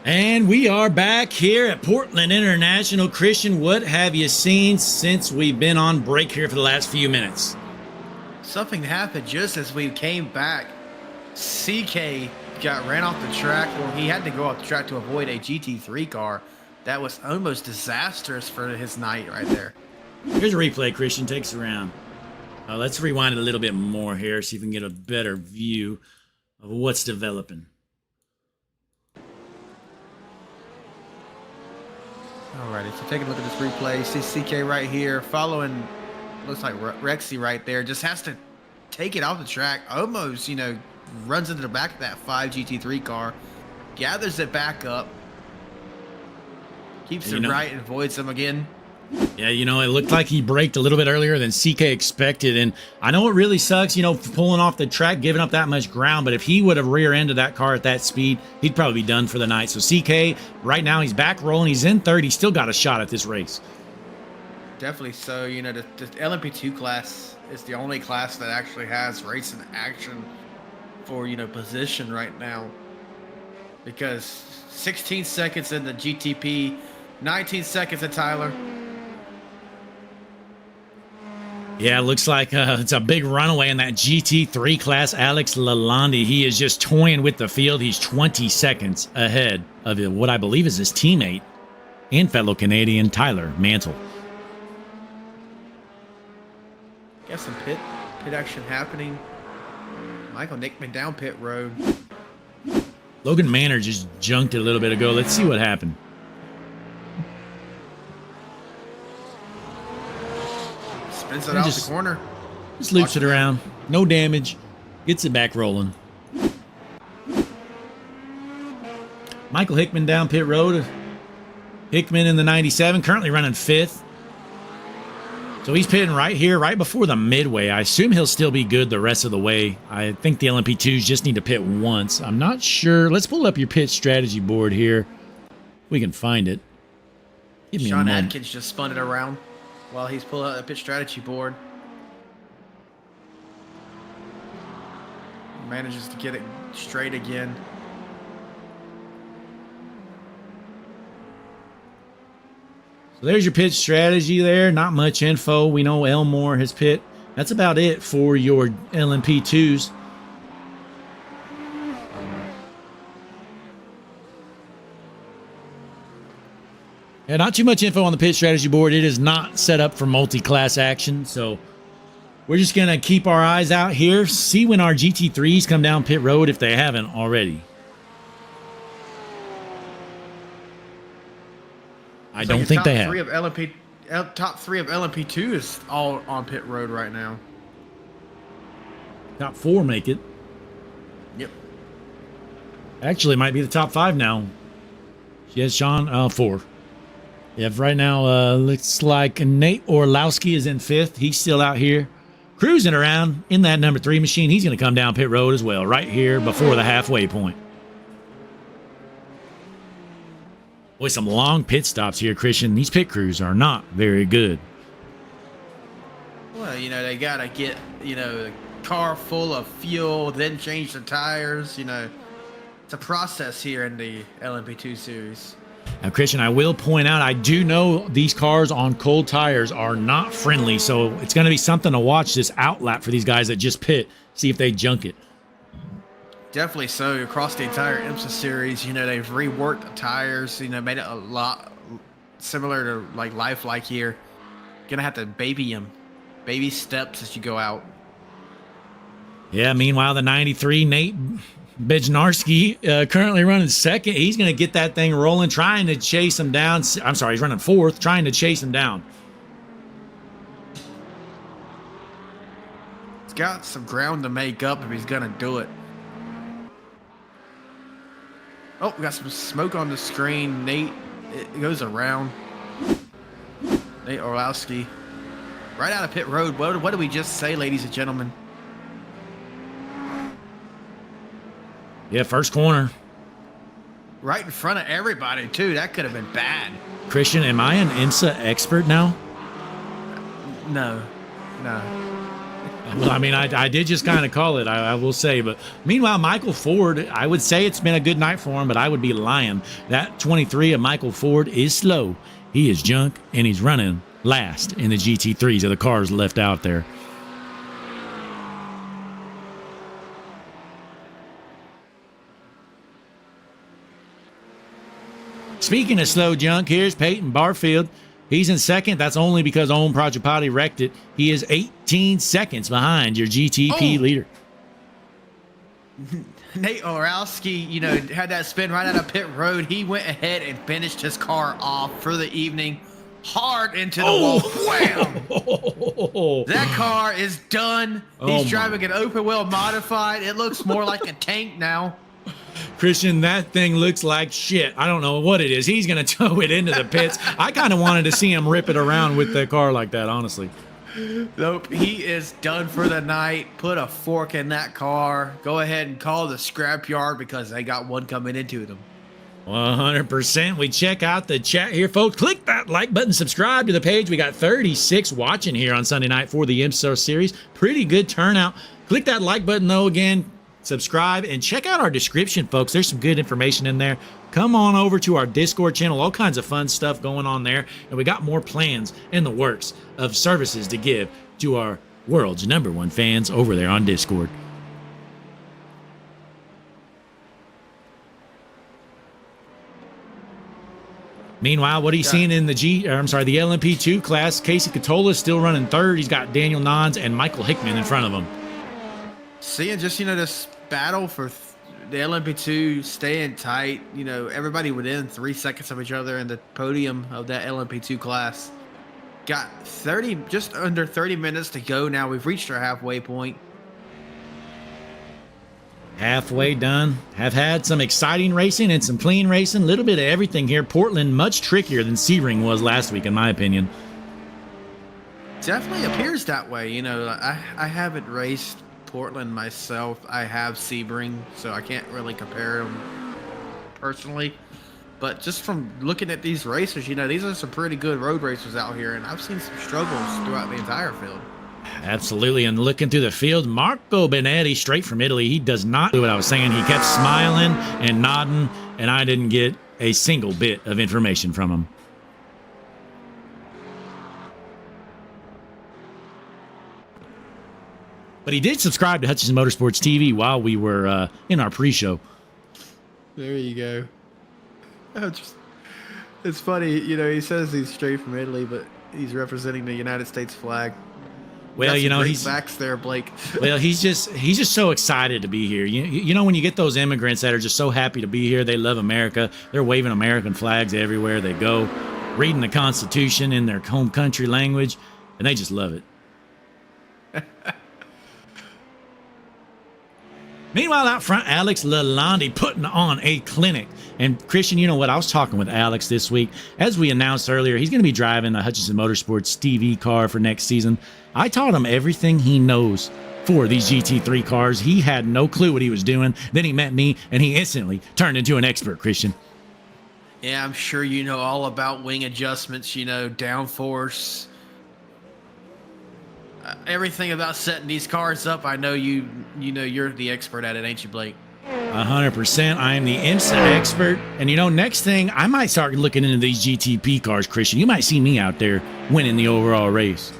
And we are back here at Portland International. Christian, what have you seen since we've been on break here for the last few minutes? Something happened just as we came back. CK ran off the track, or he had to go off the track to avoid a GT3 car. That was almost disastrous for his night right there. Here's a replay, Christian. Takes around. Let's rewind it a little bit more here, see if we can get a better view of what's developing. Alrighty, so take a look at this replay. See CK right here, following, looks like Rexy right there. Just has to take it off the track. Almost, runs into the back of that 5 GT3 car. Gathers it back up. Keeps it right and avoids them again. Yeah, it looked like he braked a little bit earlier than CK expected. And I know it really sucks, pulling off the track, giving up that much ground. But if he would have rear-ended that car at that speed, he'd probably be done for the night. So CK, right now, he's back rolling. He's in third. He's still got a shot at this race. Definitely so. The LMP2 class is the only class that actually has racing action for, position right now. Because 16 seconds in the GTP, 19 seconds at Tyler. Yeah, it looks like it's a big runaway in that GT3 class. Alex Lalonde, he is just toying with the field. He's 20 seconds ahead of what I believe is his teammate and fellow Canadian Tyler Mantle. Got some pit action happening. Michael Nickman down pit road. Logan Manor just junked it a little bit ago. Let's see what happened. Spins it out the corner. Just loops it around. No damage. Gets it back rolling. Michael Hickman down pit road. Hickman in the 97, currently running 5th. So he's pitting right here, right before the midway. I assume he'll still be good the rest of the way. I think the LMP2s just need to pit once. I'm not sure. Let's pull up your pit strategy board here. We can find it. Give me Sean Atkins just spun it around while he's pulling out the pit strategy board. Manages to get it straight again. So there's your pit strategy there. Not much info. We know Elmore has pit. That's about it for your LMP2s. Yeah, not too much info on the pit strategy board. It is not set up for multi-class action, so we're just going to keep our eyes out here, see when our GT3s come down pit road if they haven't already. I don't think they have. Top three of LMP2 is all on pit road right now. Top 4 make it. Yep. Actually, it might be the top 5 now. Yes, Sean, 4. Yeah, right now, looks like Nate Orlowski is in 5th. He's still out here cruising around in that number 3 machine. He's going to come down pit road as well, right here before the halfway point. Boy, some long pit stops here, Christian. These pit crews are not very good. Well, they got to get, the car full of fuel, then change the tires. It's a process here in the LMP2 series. Now, Christian, I will point out, I do know these cars on cold tires are not friendly, so it's going to be something to watch this outlap for these guys that just pit, see if they junk it. Definitely so. Across the entire IMSA series, they've reworked the tires, made it a lot similar to like lifelike here. Gonna have to baby them, baby steps as you go out. Yeah, meanwhile, the 93 Nate Bednarski currently running 2nd. He's going to get that thing rolling, trying to chase him down. I'm sorry, he's running 4th, trying to chase him down. He's got some ground to make up if he's going to do it. Oh, we got some smoke on the screen. Nate, it goes around. Nate Orlowski. Right out of pit road. What did we just say, ladies and gentlemen? Yeah, first corner. Right in front of everybody, too. That could have been bad. Christian, am I an IMSA expert now? No. Well, I mean, I did just kind of call it, I will say. But meanwhile, Michael Ford, I would say it's been a good night for him, but I would be lying. That 23 of Michael Ford is slow. He is junk, and he's running last in the GT3s of the cars left out there. Speaking of slow junk, here's Peyton Barfield. He's in second. That's only because Om Prajapati wrecked it. He is 18 seconds behind your GTP leader. Nate Oralski, you know, had that spin right out of pit road. He went ahead and finished his car off for the evening. Hard into the wall. Wham! That car is done. He's driving an open wheel modified. It looks more like a tank now. Christian, that thing looks like shit. I don't know what it is. He's going to tow it into the pits. I kind of wanted to see him rip it around with the car like that, honestly. Nope, he is done for the night. Put a fork in that car. Go ahead and call the scrapyard because they got one coming into them. 100%. We check out the chat here, folks. Click that like button, subscribe to the page. We got 36 watching here on Sunday night for the IMSA Series. Pretty good turnout. Click that like button, though, again. Subscribe and check out our description, folks. There's some good information in there. Come on over to our Discord channel. All kinds of fun stuff going on there. And we got more plans in the works of services to give to our world's #1 fans over there on Discord. Meanwhile, what are you seeing in the the LMP2 class? Casey Catola is still running third. He's got Daniel Nons and Michael Hickman in front of him. Seeing just, you know, this battle for the LMP2 staying tight, you know, everybody within 3 seconds of each other in the podium of that LMP2 class. Got just under 30 minutes to go now. We've reached our halfway point. Halfway done. Have had some exciting racing and some clean racing. A little bit of everything here. Portland much trickier than Sebring was last week, in my opinion. Definitely appears that way. You know, I haven't raced Portland myself. I have Sebring, so I can't really compare them personally. But just from looking at these racers, you know, these are some pretty good road racers out here, and I've seen some struggles throughout the entire field. Absolutely, and looking through the field, Marco Benetti, straight from Italy, he does not do what I was saying. He kept smiling and nodding, and I didn't get a single bit of information from him. But he did subscribe to Hutchinson Motorsports TV while we were in our pre-show. There you go. It's funny, you know, he says he's straight from Italy, but he's representing the United States flag. Well, you know, he's facts there, Blake. Well, he's just so excited to be here. You know, when you get those immigrants that are just so happy to be here, they love America. They're waving American flags everywhere they go, reading the Constitution in their home country language, and they just love it. Meanwhile, out front, Alex Lalonde putting on a clinic. And Christian, you know what? I was talking with Alex this week. As we announced earlier, he's going to be driving the Hutchinson Motorsports TV car for next season. I taught him everything he knows for these GT3 cars. He had no clue what he was doing. Then he met me, and he instantly turned into an expert, Christian. Yeah, I'm sure you know all about wing adjustments, you know, downforce. Everything about setting these cars up. I know you know you're the expert at it, ain't you, Blake? 100%. I am the IMSA expert. And you know, next thing, I might start looking into these GTP cars, Christian. You might see me out there winning the overall race.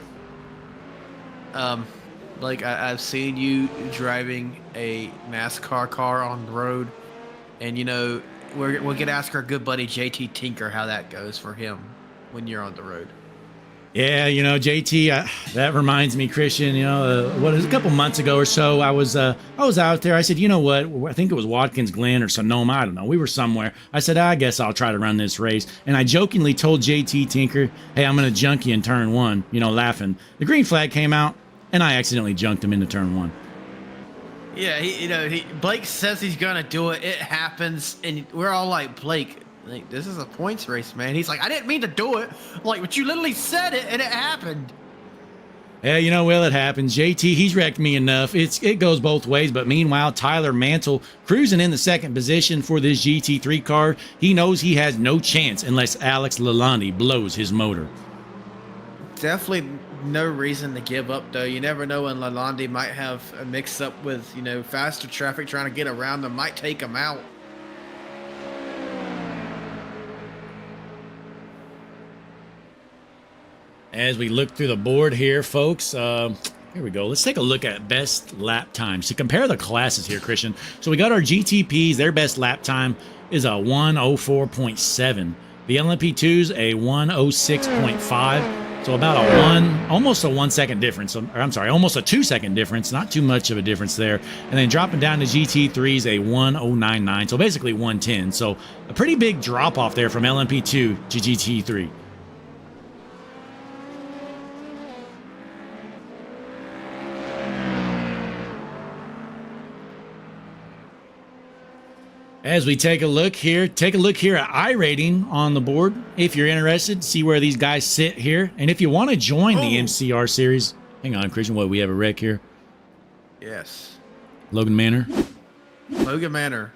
Like I've seen you driving a NASCAR car on the road, and you know we'll get to ask our good buddy JT Tinker how that goes for him when you're on the road. Yeah, you know, JT, that reminds me, Christian, you know, a couple months ago or so, I was out there. I said, you know what? I think it was Watkins Glen or Sonoma. I don't know. We were somewhere. I said, I guess I'll try to run this race. And I jokingly told JT Tinker, hey, I'm going to junk you in turn one, you know, laughing. The green flag came out, and I accidentally junked him into turn one. Yeah, Blake says he's going to do it. It happens. And we're all like, Blake, like, this is a points race, man. He's like, I didn't mean to do it. I'm like, but you literally said it, and it happened. Yeah, you know, well, it happens. JT, he's wrecked me enough. It goes both ways. But meanwhile, Tyler Mantle cruising in the second position for this GT3 car. He knows he has no chance unless Alex Lalonde blows his motor. Definitely no reason to give up, though. You never know when Lalonde might have a mix-up with, you know, faster traffic trying to get around them. Might take them out. As we look through the board here, folks, here we go. Let's take a look at best lap times to compare the classes here, Christian. So we got our GTPs. Their best lap time is a 1:04.7. The LMP2's a 1:06.5. So about almost a 1 second difference. Or I'm sorry, almost a 2 second difference. Not too much of a difference there. And then dropping down to GT3's a 1:09.9. So basically 1:10. So a pretty big drop off there from LMP2 to GT3. As we take a look here at iRating on the board. If you're interested, see where these guys sit here. And if you want to join the MCR series, hang on, Christian, what, we have a wreck here? Yes. Logan Manor. Logan Manor.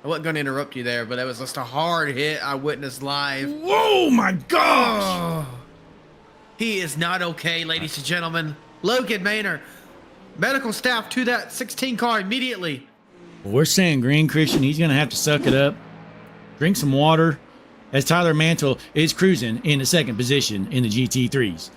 I wasn't going to interrupt you there, but it was just a hard hit I witnessed live. Whoa, my gosh! Oh, he is not okay, ladies and gentlemen. Logan Manor. Medical staff to that 16 car immediately. Well, we're saying green, Christian. He's going to have to suck it up, drink some water, as Tyler Mantle is cruising in the second position in the GT3s.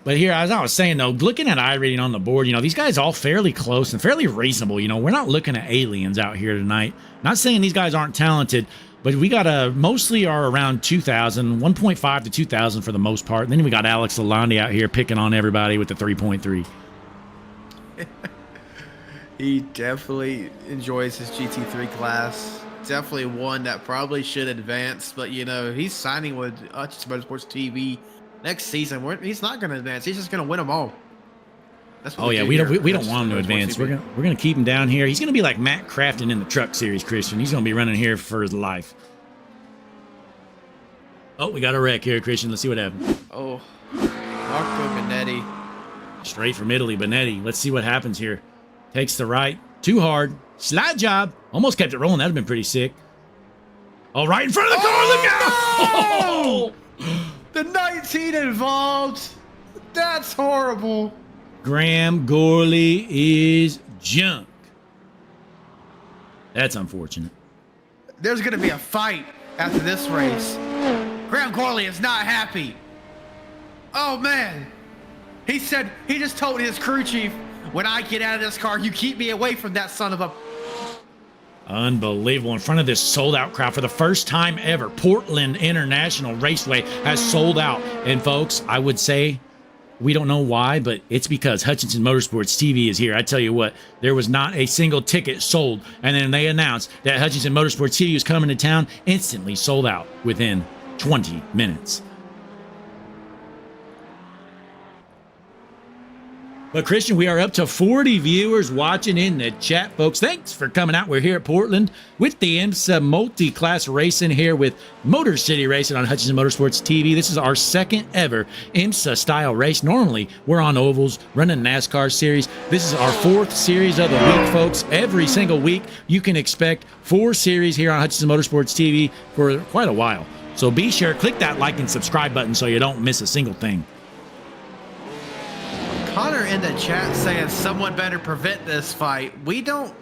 But here, as I was saying, though, looking at iRating on the board, you know, these guys all fairly close and fairly reasonable. You know, we're not looking at aliens out here tonight. Not saying these guys aren't talented, but we got mostly are around 2,000, 1.5 to 2,000 for the most part. And then we got Alex Lalonde out here picking on everybody with the 3.3. He definitely enjoys his GT3 class. Definitely one that probably should advance, but you know, he's signing with HMS Motorsports TV next season. He's not going to advance. He's just going to win them all. That's what we don't want him to advance. We're gonna keep him down here. He's gonna be like Matt Crafton in the Truck Series, Christian. He's gonna be running here for his life. Oh, we got a wreck here, Christian. Let's see what happens. Oh, Marco Benetti. Straight from Italy, Benetti. Let's see what happens here. Takes the right. Too hard. Slide job. Almost kept it rolling. That would have been pretty sick. Oh, right in front of the car. Look out! Oh! The 19 involved. That's horrible. Graham Gorley is junk. That's unfortunate. There's going to be a fight after this race. Graham Gorley is not happy. Oh, man. He just told his crew chief, when I get out of this car, you keep me away from that son of a... Unbelievable. In front of this sold-out crowd for the first time ever, Portland International Raceway has sold out. And, folks, I would say we don't know why, but it's because Hutchinson Motorsports TV is here. I tell you what, there was not a single ticket sold. And then they announced that Hutchinson Motorsports TV was coming to town, instantly sold out within 20 minutes. But, Christian, we are up to 40 viewers watching in the chat, folks. Thanks for coming out. We're here at Portland with the IMSA multi-class racing here with Motor City Racing on Hutchinson Motorsports TV. This is our second ever IMSA-style race. Normally, we're on ovals, running NASCAR series. This is our fourth series of the week, folks. Every single week, you can expect 4 series here on Hutchinson Motorsports TV for quite a while. So be sure, click that like and subscribe button so you don't miss a single thing. Connor in the chat saying someone better prevent this fight. We don't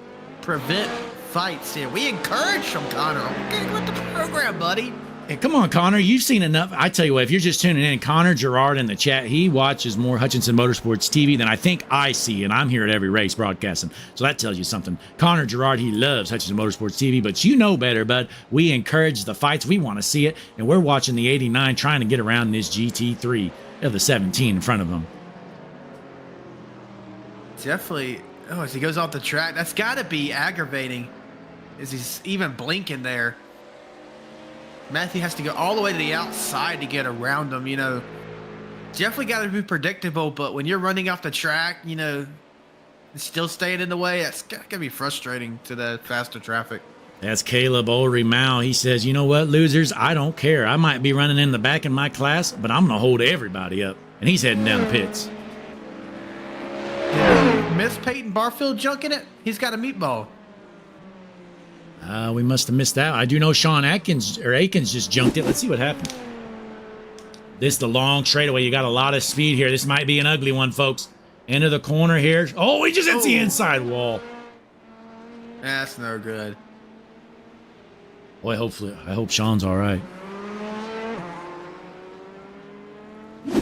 prevent fights here. We encourage them, Connor. Okay, with the program, buddy. Hey, come on, Connor. You've seen enough. I tell you what, if you're just tuning in, Connor Gerard in the chat, he watches more Hutchinson Motorsports TV than I think I see, and I'm here at every race broadcasting. So that tells you something. Connor Gerard, he loves Hutchinson Motorsports TV, but you know better, bud. We encourage the fights. We want to see it, and we're watching the 89 trying to get around this GT3 of the 17 in front of them. Definitely. Oh, as he goes off the track, that's got to be aggravating. As he's even blinking there. Matthew has to go all the way to the outside to get around him, you know. Definitely got to be predictable, but when you're running off the track, you know, still staying in the way, that's got to be frustrating to the faster traffic. That's Caleb Ulrey-Mao. He says, you know what, losers, I don't care. I might be running in the back in my class, but I'm going to hold everybody up. And he's heading down the pits. Miss Peyton Barfield junking it? He's got a meatball. We must have missed that. I do know Sean Akins just junked it. Let's see what happened. This is the long straightaway. You got a lot of speed here. This might be an ugly one, folks. Into the corner here. Oh, he just hits the inside wall. That's no good. Boy, I hope Sean's all right.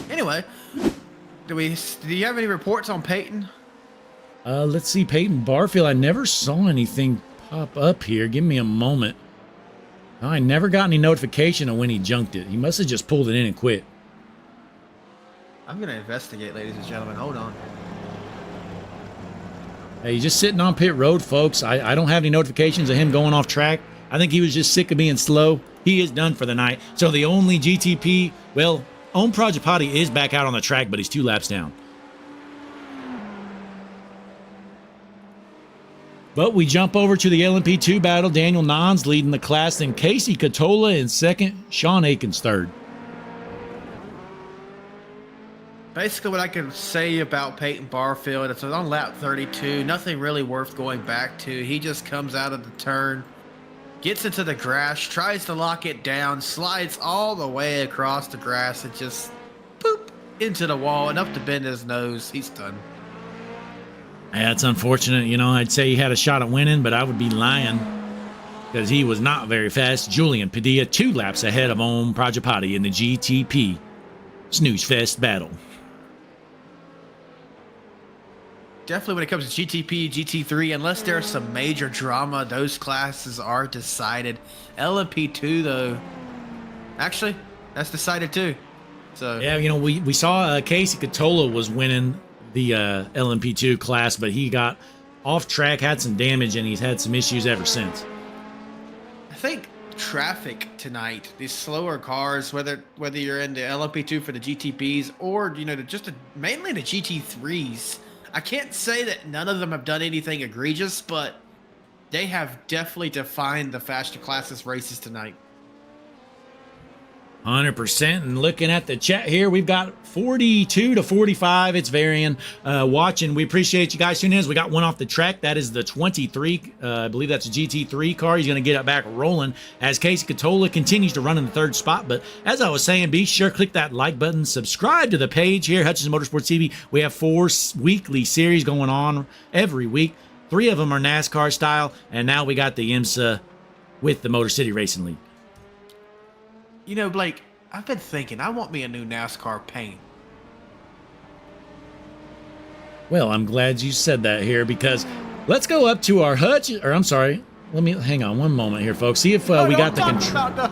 Anyway, do you have any reports on Peyton? Let's see, Peyton Barfield. I never saw anything pop up here. Give me a moment. I never got any notification of when he junked it. He must have just pulled it in and quit. I'm going to investigate, ladies and gentlemen. Hold on. Hey, he's just sitting on pit road, folks. I don't have any notifications of him going off track. I think he was just sick of being slow. He is done for the night. So the only GTP, well, Om Prajapati is back out on the track, but he's 2 laps down. But we jump over to the LMP2 battle. Daniel Nons leading the class, then Casey Catola in second, Sean Aikens third. Basically, what I can say about Peyton Barfield, it's on lap 32. Nothing really worth going back to. He just comes out of the turn, gets into the grass, tries to lock it down, slides all the way across the grass, and just boop into the wall, enough to bend his nose. He's done. Yeah, it's unfortunate. You know, I'd say he had a shot at winning, but I would be lying because he was not very fast. Julian Padilla 2 laps ahead of Om Prajapati in the GTP Snooze Fest battle. Definitely when it comes to GTP, GT3, unless there's some major drama, those classes are decided. LMP2, though, actually, that's decided too. So yeah, you know, we saw Casey Catola was winning the LMP2 class, but he got off track, had some damage, and he's had some issues ever since. I think traffic tonight, these slower cars, whether you're in the LMP2 for the GTPs or, you know, mainly the GT3s, I can't say that none of them have done anything egregious, but they have definitely defined the faster classes races tonight. 100%. And looking at the chat here, we've got 42 to 45. It's varying. Watching. We appreciate you guys tuning in. We got one off the track. That is the 23. I believe that's a GT3 car. He's going to get it back rolling as Casey Catola continues to run in the 3rd spot. But as I was saying, be sure to click that like button. Subscribe to the page here, Hutchinson Motorsports TV. We have 4 weekly series going on every week. 3 of them are NASCAR style. And now we got the IMSA with the Motor City Racing League. You know, Blake, I've been thinking, I want me a new NASCAR paint. Well, I'm glad you said that here because let's go up to our I'm sorry. Let me hang on one moment here, folks. See if we got the control.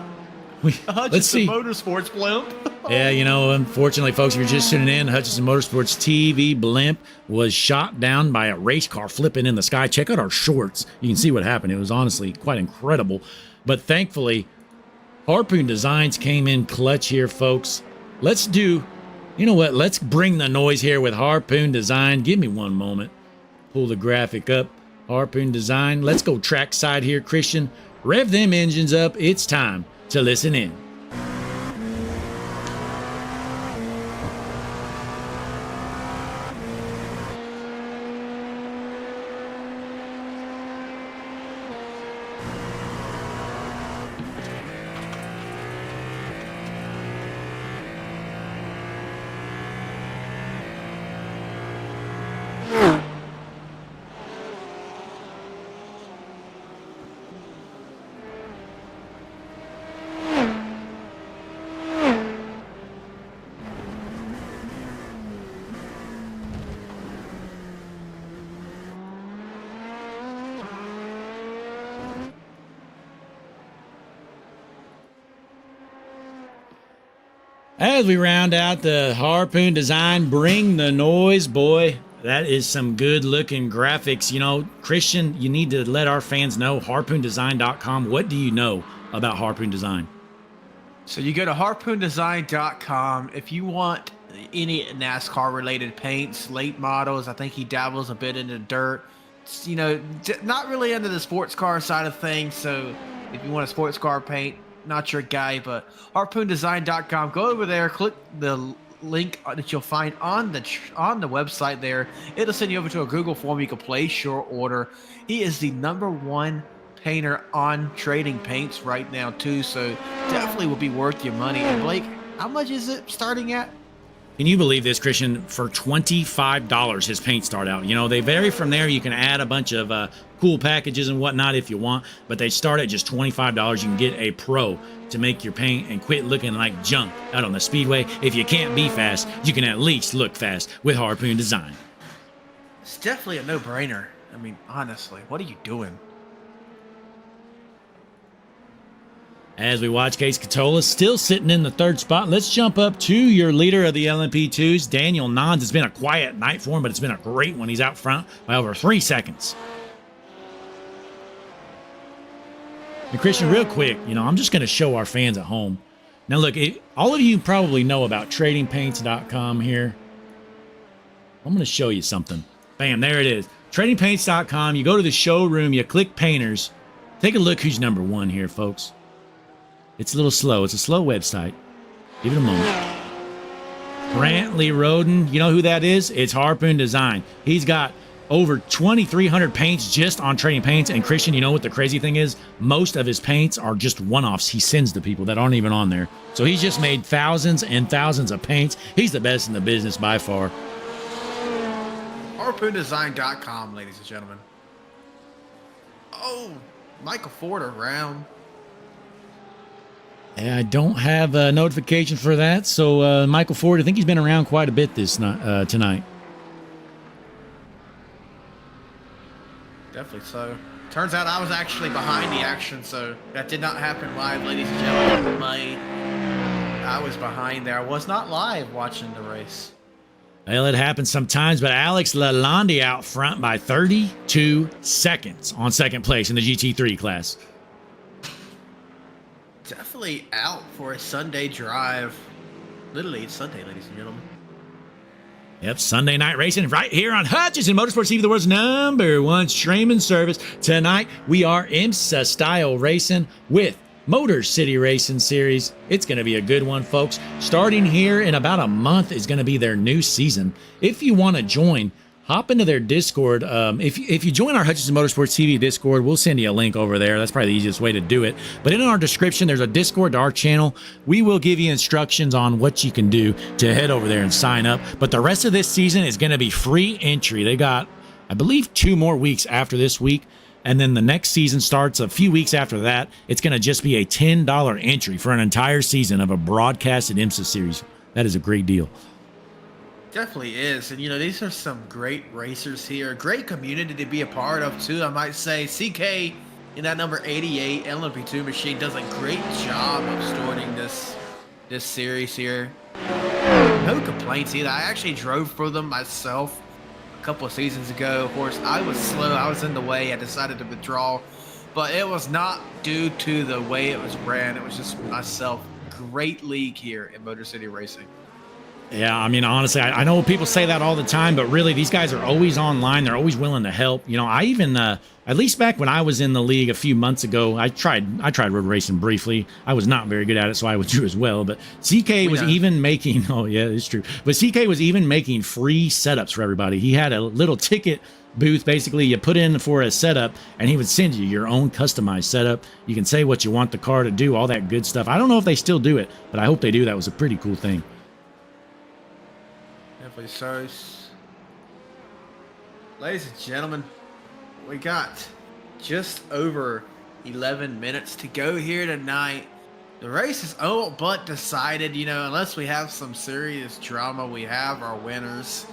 Let's see. Motorsports blimp. Yeah, you know, unfortunately, folks, if you're just tuning in, Hutchinson Motorsports TV blimp was shot down by a race car flipping in the sky. Check out our shorts. You can see what happened. It was honestly quite incredible. But thankfully, Harpoon Designs came in clutch here, folks. Let's do, you know what? Let's bring the noise here with Harpoon Design. Give me one moment. Pull the graphic up. Harpoon Design. Let's go trackside here, Christian. Rev them engines up. It's time to listen in. As we round out the Harpoon Design, bring the noise, boy. That is some good looking graphics. You know, Christian, you need to let our fans know, harpoondesign.com. What do you know about Harpoon Design? So you go to harpoondesign.com if you want any NASCAR related paints, late models. I think he dabbles a bit in the dirt. You know, not really into the sports car side of things. So if you want a sports car paint, not your guy, but harpoondesign.com. Go over there, click the link that you'll find on the website there. It'll send you over to a Google form. You can place your order. He is the #1 painter on trading paints right now too, so definitely will be worth your money. And Blake, How much is it starting at? Can you believe this, Christian? For $25, his paints start out. You know, they vary from there. You can add a bunch of cool packages and whatnot if you want, but they start at just $25. You can get a pro to make your paint and quit looking like junk out on the speedway. If you can't be fast, you can at least look fast with Harpoon Design. It's definitely a no-brainer. I mean, honestly, what are you doing? As we watch Case Catola still sitting in the third spot, let's jump up to your leader of the LMP2s, Daniel Nons. It's been a quiet night for him, but it's been a great one. He's out front by over 3 seconds. And Christian, real quick, you know, I'm just going to show our fans at home. Now, look, all of you probably know about tradingpaints.com here. I'm going to show you something. Bam, there it is. Tradingpaints.com. You go to the showroom, you click painters. Take a look who's number one here, folks. It's a little slow. It's a slow website. Give it a moment. Brantley Roden. You know who that is? It's Harpoon Design. He's got over 2,300 paints just on Trading Paints. And Christian, you know what the crazy thing is? Most of his paints are just one-offs he sends to people that aren't even on there. So he's just made thousands and thousands of paints. He's the best in the business by far. HarpoonDesign.com, ladies and gentlemen. Oh, Michael Ford around. I don't have a notification for that. So Michael Ford, I think he's been around quite a bit tonight. Definitely so. Turns out I was actually behind the action, so that did not happen live, ladies and gentlemen. I was behind there. I was not live watching the race. Well, it happens sometimes, but Alex Lalonde out front by 32 seconds on second place in the GT3 class. Definitely out for a Sunday drive. Literally, it's Sunday, ladies and gentlemen. Yep, Sunday night racing right here on Hutchinson Motorsports TV, the world's #1 streaming service. Tonight, we are IMSA style racing with Motor City Racing Series. It's going to be a good one, folks. Starting here in about a month is going to be their new season. If you want to join, hop into their Discord. If you join our Hutchinson Motorsports TV Discord, we'll send you a link over there. That's probably the easiest way to do it. But in our description, there's a Discord to our channel. We will give you instructions on what you can do to head over there and sign up. But the rest of this season is going to be free entry. They got, I believe, 2 more weeks after this week. And then the next season starts a few weeks after that. It's going to just be a $10 entry for an entire season of a broadcasted IMSA series. That is a great deal. Definitely is. And, you know, these are some great racers here. Great community to be a part of, too. I might say CK in that number 88 LMP2 machine does a great job of starting this series here. No complaints either. I actually drove for them myself a couple of seasons ago. Of course, I was slow. I was in the way. I decided to withdraw. But it was not due to the way it was ran. It was just myself. Great league here in Motor City Racing. Yeah, I mean, honestly, I know people say that all the time, but really, these guys are always online. They're always willing to help. You know, I even, at least back when I was in the league a few months ago, I tried road racing briefly. I was not very good at it, so I withdrew as well. But CK was even making, oh yeah, it's true. But CK was even making free setups for everybody. He had a little ticket booth. Basically, you put in for a setup, and he would send you your own customized setup. You can say what you want the car to do, all that good stuff. I don't know if they still do it, but I hope they do. That was a pretty cool thing. So, ladies and gentlemen, we got just over 11 minutes to go here tonight. The race is all but decided, you know, unless we have some serious drama. We have our winners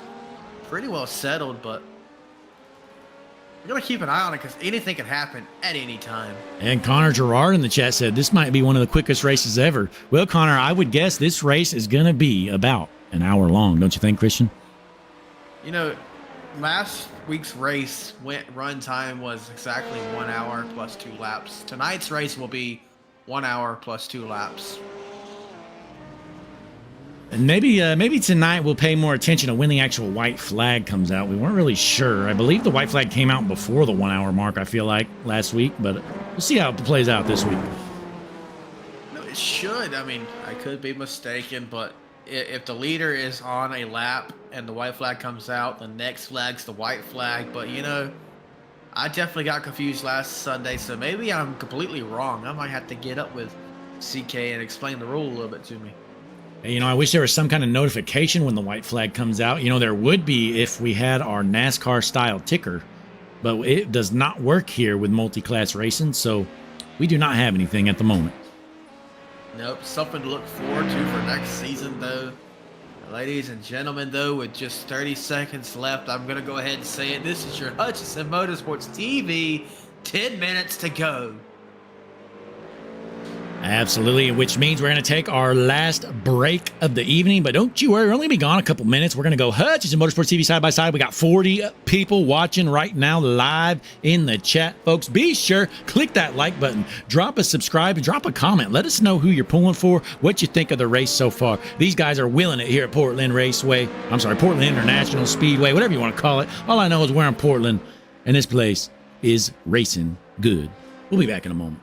pretty well settled, but we're going to keep an eye on it because anything can happen at any time. And Connor Gerard in the chat said this might be one of the quickest races ever. Well, Connor, I would guess this race is going to be about an hour long, don't you think, Christian? You know, last week's race run time was exactly 1 hour plus 2 laps. Tonight's race will be 1 hour plus 2 laps. And maybe tonight we'll pay more attention to when the actual white flag comes out. We weren't really sure. I believe the white flag came out before the 1 hour mark, I feel like, last week, but we'll see how it plays out this week. No, it should. I mean, I could be mistaken, but if the leader is on a lap and the white flag comes out, the next flag's the white flag. But, you know, I definitely got confused last Sunday, so maybe I'm completely wrong. I might have to get up with CK and explain the rule a little bit to me. You know, I wish there was some kind of notification when the white flag comes out. You know, there would be if we had our NASCAR style ticker, but it does not work here with multi-class racing, so we do not have anything at the moment. Nope, something to look forward to for next season, though. Ladies and gentlemen, though, with just 30 seconds left, I'm going to go ahead and say it. This is your Hutchinson Motorsports TV. 10 minutes to go. Absolutely, which means we're going to take our last break of the evening. But don't you worry, we're only going to be gone a couple minutes. We're going to go Hutchinson Motorsports TV side by side. We got 40 people watching right now live in the chat, folks. Be sure, click that like button, drop a subscribe, and drop a comment. Let us know who you're pulling for, what you think of the race so far. These guys are willing it here at Portland Raceway. I'm sorry, Portland International Speedway, whatever you want to call it. All I know is we're in Portland, and this place is racing good. We'll be back in a moment.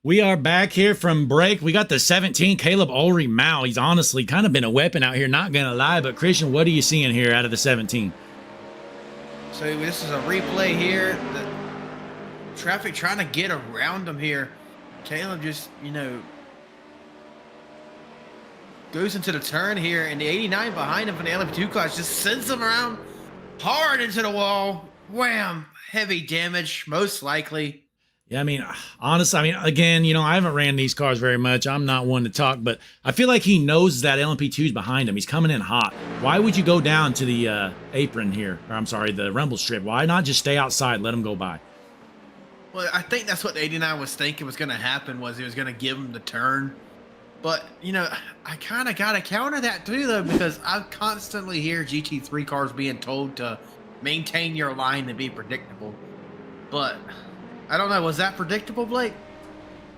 We are back here from break. We got the 17, Caleb Ulrich Mao. He's honestly kind of been a weapon out here, not going to lie. But, Christian, what are you seeing here out of the 17? So this is a replay here. The traffic trying to get around him here. Caleb just, goes into the turn here, and the 89 behind him from the LMP2 class just sends him around hard into the wall. Wham! Heavy damage, most likely. Yeah, I mean, honestly, again, I haven't ran these cars very much. I'm not one to talk, but I feel like he knows that LMP2 is behind him. He's coming in hot. Why would you go down to the apron here? Or I'm sorry, the rumble strip. Why not just stay outside, let him go by? Well, I think that's what the 89 was thinking was going to happen, was he was going to give him the turn. But, I kind of got to counter that too, though, because I constantly hear GT3 cars being told to maintain your line and be predictable. But I don't know. Was that predictable, Blake?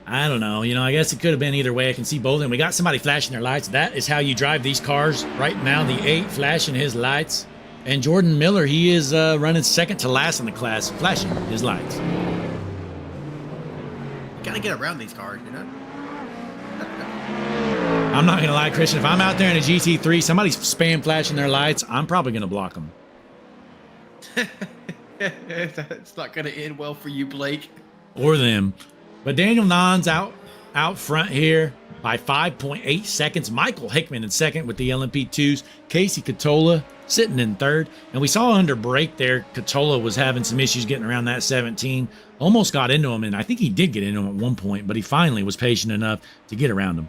I don't know. I guess it could have been either way. I can see both. And we got somebody flashing their lights. That is how you drive these cars right now. The 8 flashing his lights. And Jordan Miller, he is running second to last in the class, flashing his lights. Got to get around these cars, I'm not going to lie, Christian. If I'm out there in a GT3, somebody's spam flashing their lights, I'm probably going to block them. It's not going to end well for you, Blake. Or them. But Daniel Non's out front here by 5.8 seconds. Michael Hickman in second with the LMP2s. Casey Catola sitting in third. And we saw under break there, Catola was having some issues getting around that 17. Almost got into him, and I think he did get into him at one point, but he finally was patient enough to get around him.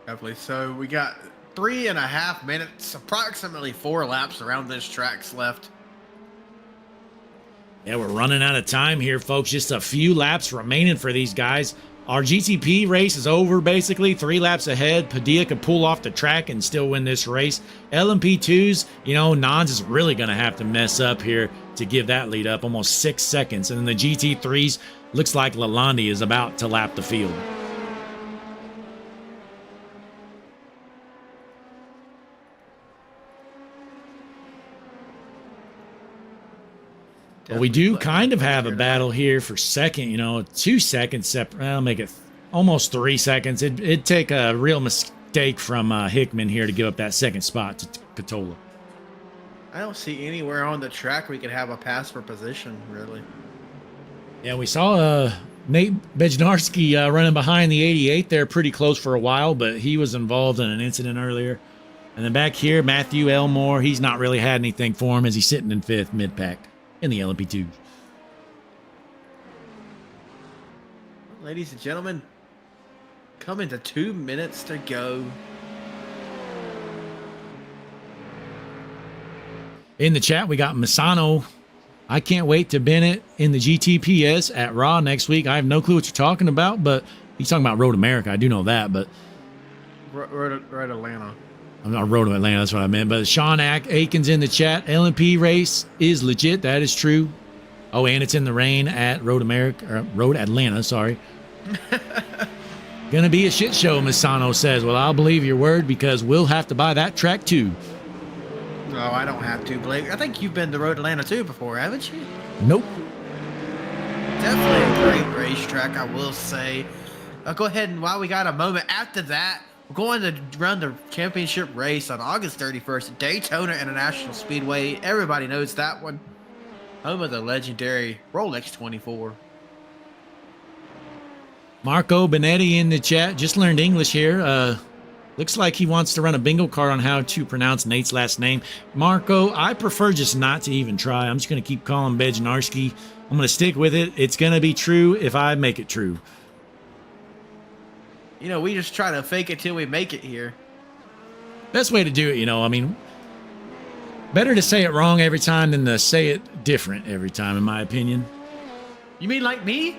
Definitely. So we got 3.5 minutes, approximately 4 laps around this track's left. Yeah, we're running out of time here, folks. Just a few laps remaining for these guys. Our GTP race is over, basically. 3 laps ahead. Padilla could pull off the track and still win this race. LMP2s, Nons is really going to have to mess up here to give that lead up. Almost 6 seconds. And then the GT3s, looks like Lalonde is about to lap the field. But we do kind of have a battle here for second, 2 seconds separate. I'll make it almost 3 seconds. It'd take a real mistake from Hickman here to give up that second spot to Catola. I don't see anywhere on the track we could have a pass for position, really. Yeah, we saw Nate Bednarski running behind the 88 there pretty close for a while, but he was involved in an incident earlier. And then back here, Matthew Elmore, he's not really had anything for him as he's sitting in 5th mid-pack in the LMP2. Ladies and gentlemen, coming to 2 minutes to go. In the chat, we got Misano. I can't wait to Bennett in the GTPS at Raw next week. I have no clue what you're talking about, but he's talking about Road America. I do know that, but Road Atlanta. I'm not Road Atlanta, that's what I meant. But Sean Aikens in the chat. LMP race is legit. That is true. Oh, and it's in the rain at Road America, or Road Atlanta, sorry. Gonna be a shit show, Misano says. Well, I'll believe your word because we'll have to buy that track too. No, I don't have to, Blake. I think you've been to Road Atlanta too before, haven't you? Nope. Definitely a great racetrack, I will say. Go ahead, and while we got a moment after that, we're going to run the championship race on August 31st at Daytona International Speedway. Everybody knows that one. Home of the legendary Rolex 24. Marco Benetti in the chat. Just learned English here. Looks like he wants to run a bingo card on how to pronounce Nate's last name. Marco, I prefer just not to even try. I'm just going to keep calling Bednarski. I'm going to stick with it. It's going to be true if I make it true. We just try to fake it till we make it here. Best way to do it, better to say it wrong every time than to say it different every time, in my opinion. You mean like me?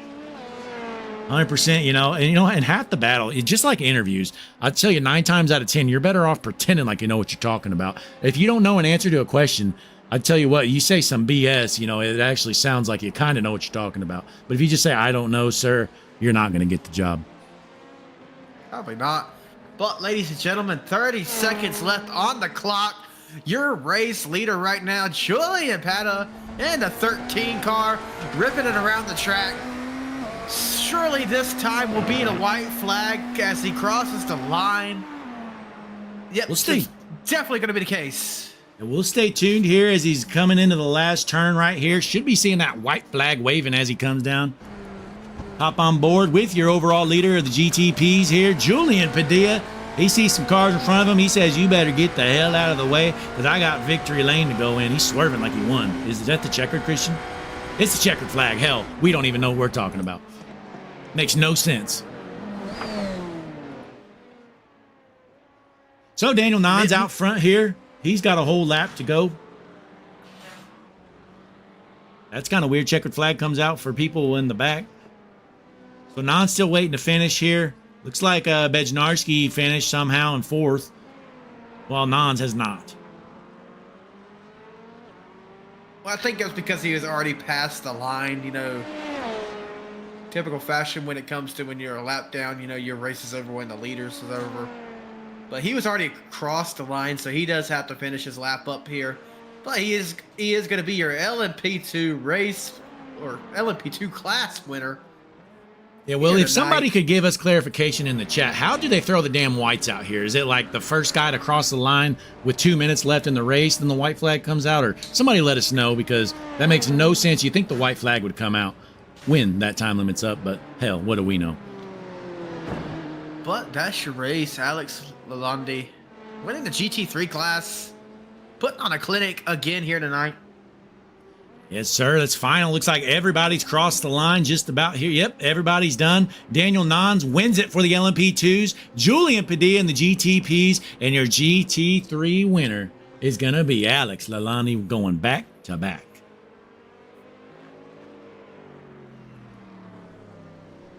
100%, and half the battle, it's just like interviews. I'd tell you 9 times out of 10, you're better off pretending like you know what you're talking about. If you don't know an answer to a question, I'd tell you what, you say some BS, it actually sounds like you kind of know what you're talking about. But if you just say, I don't know, sir, you're not going to get the job. Probably not. But, ladies and gentlemen, 30 seconds left on the clock. Your race leader right now, Julian Pata, in the 13 car, ripping it around the track. surely this time will be the white flag as he crosses the line. Yep, We'll see. it's definitely going to be the case. And we'll stay tuned here as he's coming into the last turn right here. Should be seeing that white flag waving as he comes down. Hop on board with your overall leader of the GTPs here, Julian Padilla. He sees some cars in front of him. He says, you better get the hell out of the way because I got victory lane to go in. He's swerving like he won. Is that the checkered, Christian? It's the checkered flag. Hell, we don't even know what we're talking about. Makes no sense. So Daniel Non's out front here. He's got a whole lap to go. That's kind of weird. Checkered flag comes out for people in the back. So Non's still waiting to finish here. Looks like Bednarski finished somehow in 4th, while Nons has not. Well, I think it was because he was already past the line, you know. Typical fashion when it comes to when you're a lap down, you know, your race is over when the leaders is over. But he was already across the line, so he does have to finish his lap up here. But he is going to be your LMP2 race or LMP2 class winner. Yeah, well, if somebody could give us clarification in the chat, how do they throw the damn whites out here? Is it like the first guy to cross the line with 2 minutes left in the race, then the white flag comes out? Or somebody let us know, because that makes no sense. You think the white flag would come out when that time limit's up, but hell, what do we know? But that's your race. Alex Lalonde winning the GT3 class, putting on a clinic again here tonight. Yes, sir. That's final. Looks like everybody's crossed the line just about here. Yep, everybody's done. Daniel Nons wins it for the LMP2s. Julian Padilla in the GTPs. And your GT3 winner is going to be Alex Lalonde going back to back.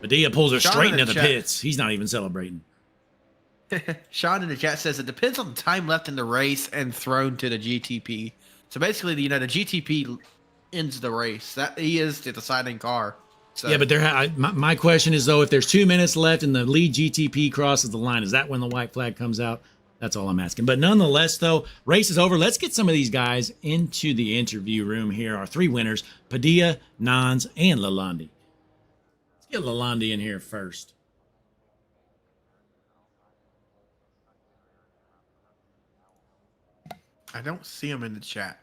Padilla pulls her straight into the pits. He's not even celebrating. Sean in the chat says it depends on the time left in the race and thrown to the GTP. So basically, you know, the GTP ends the race. That he is the deciding car. So. Yeah, but my question is, though, if there's 2 minutes left and the lead GTP crosses the line, is that when the white flag comes out? That's all I'm asking. But nonetheless, though, race is over. Let's get some of these guys into the interview room here. Our 3 winners, Padilla, Nons, and Lalonde. Let's get Lalonde in here first. I don't see him in the chat.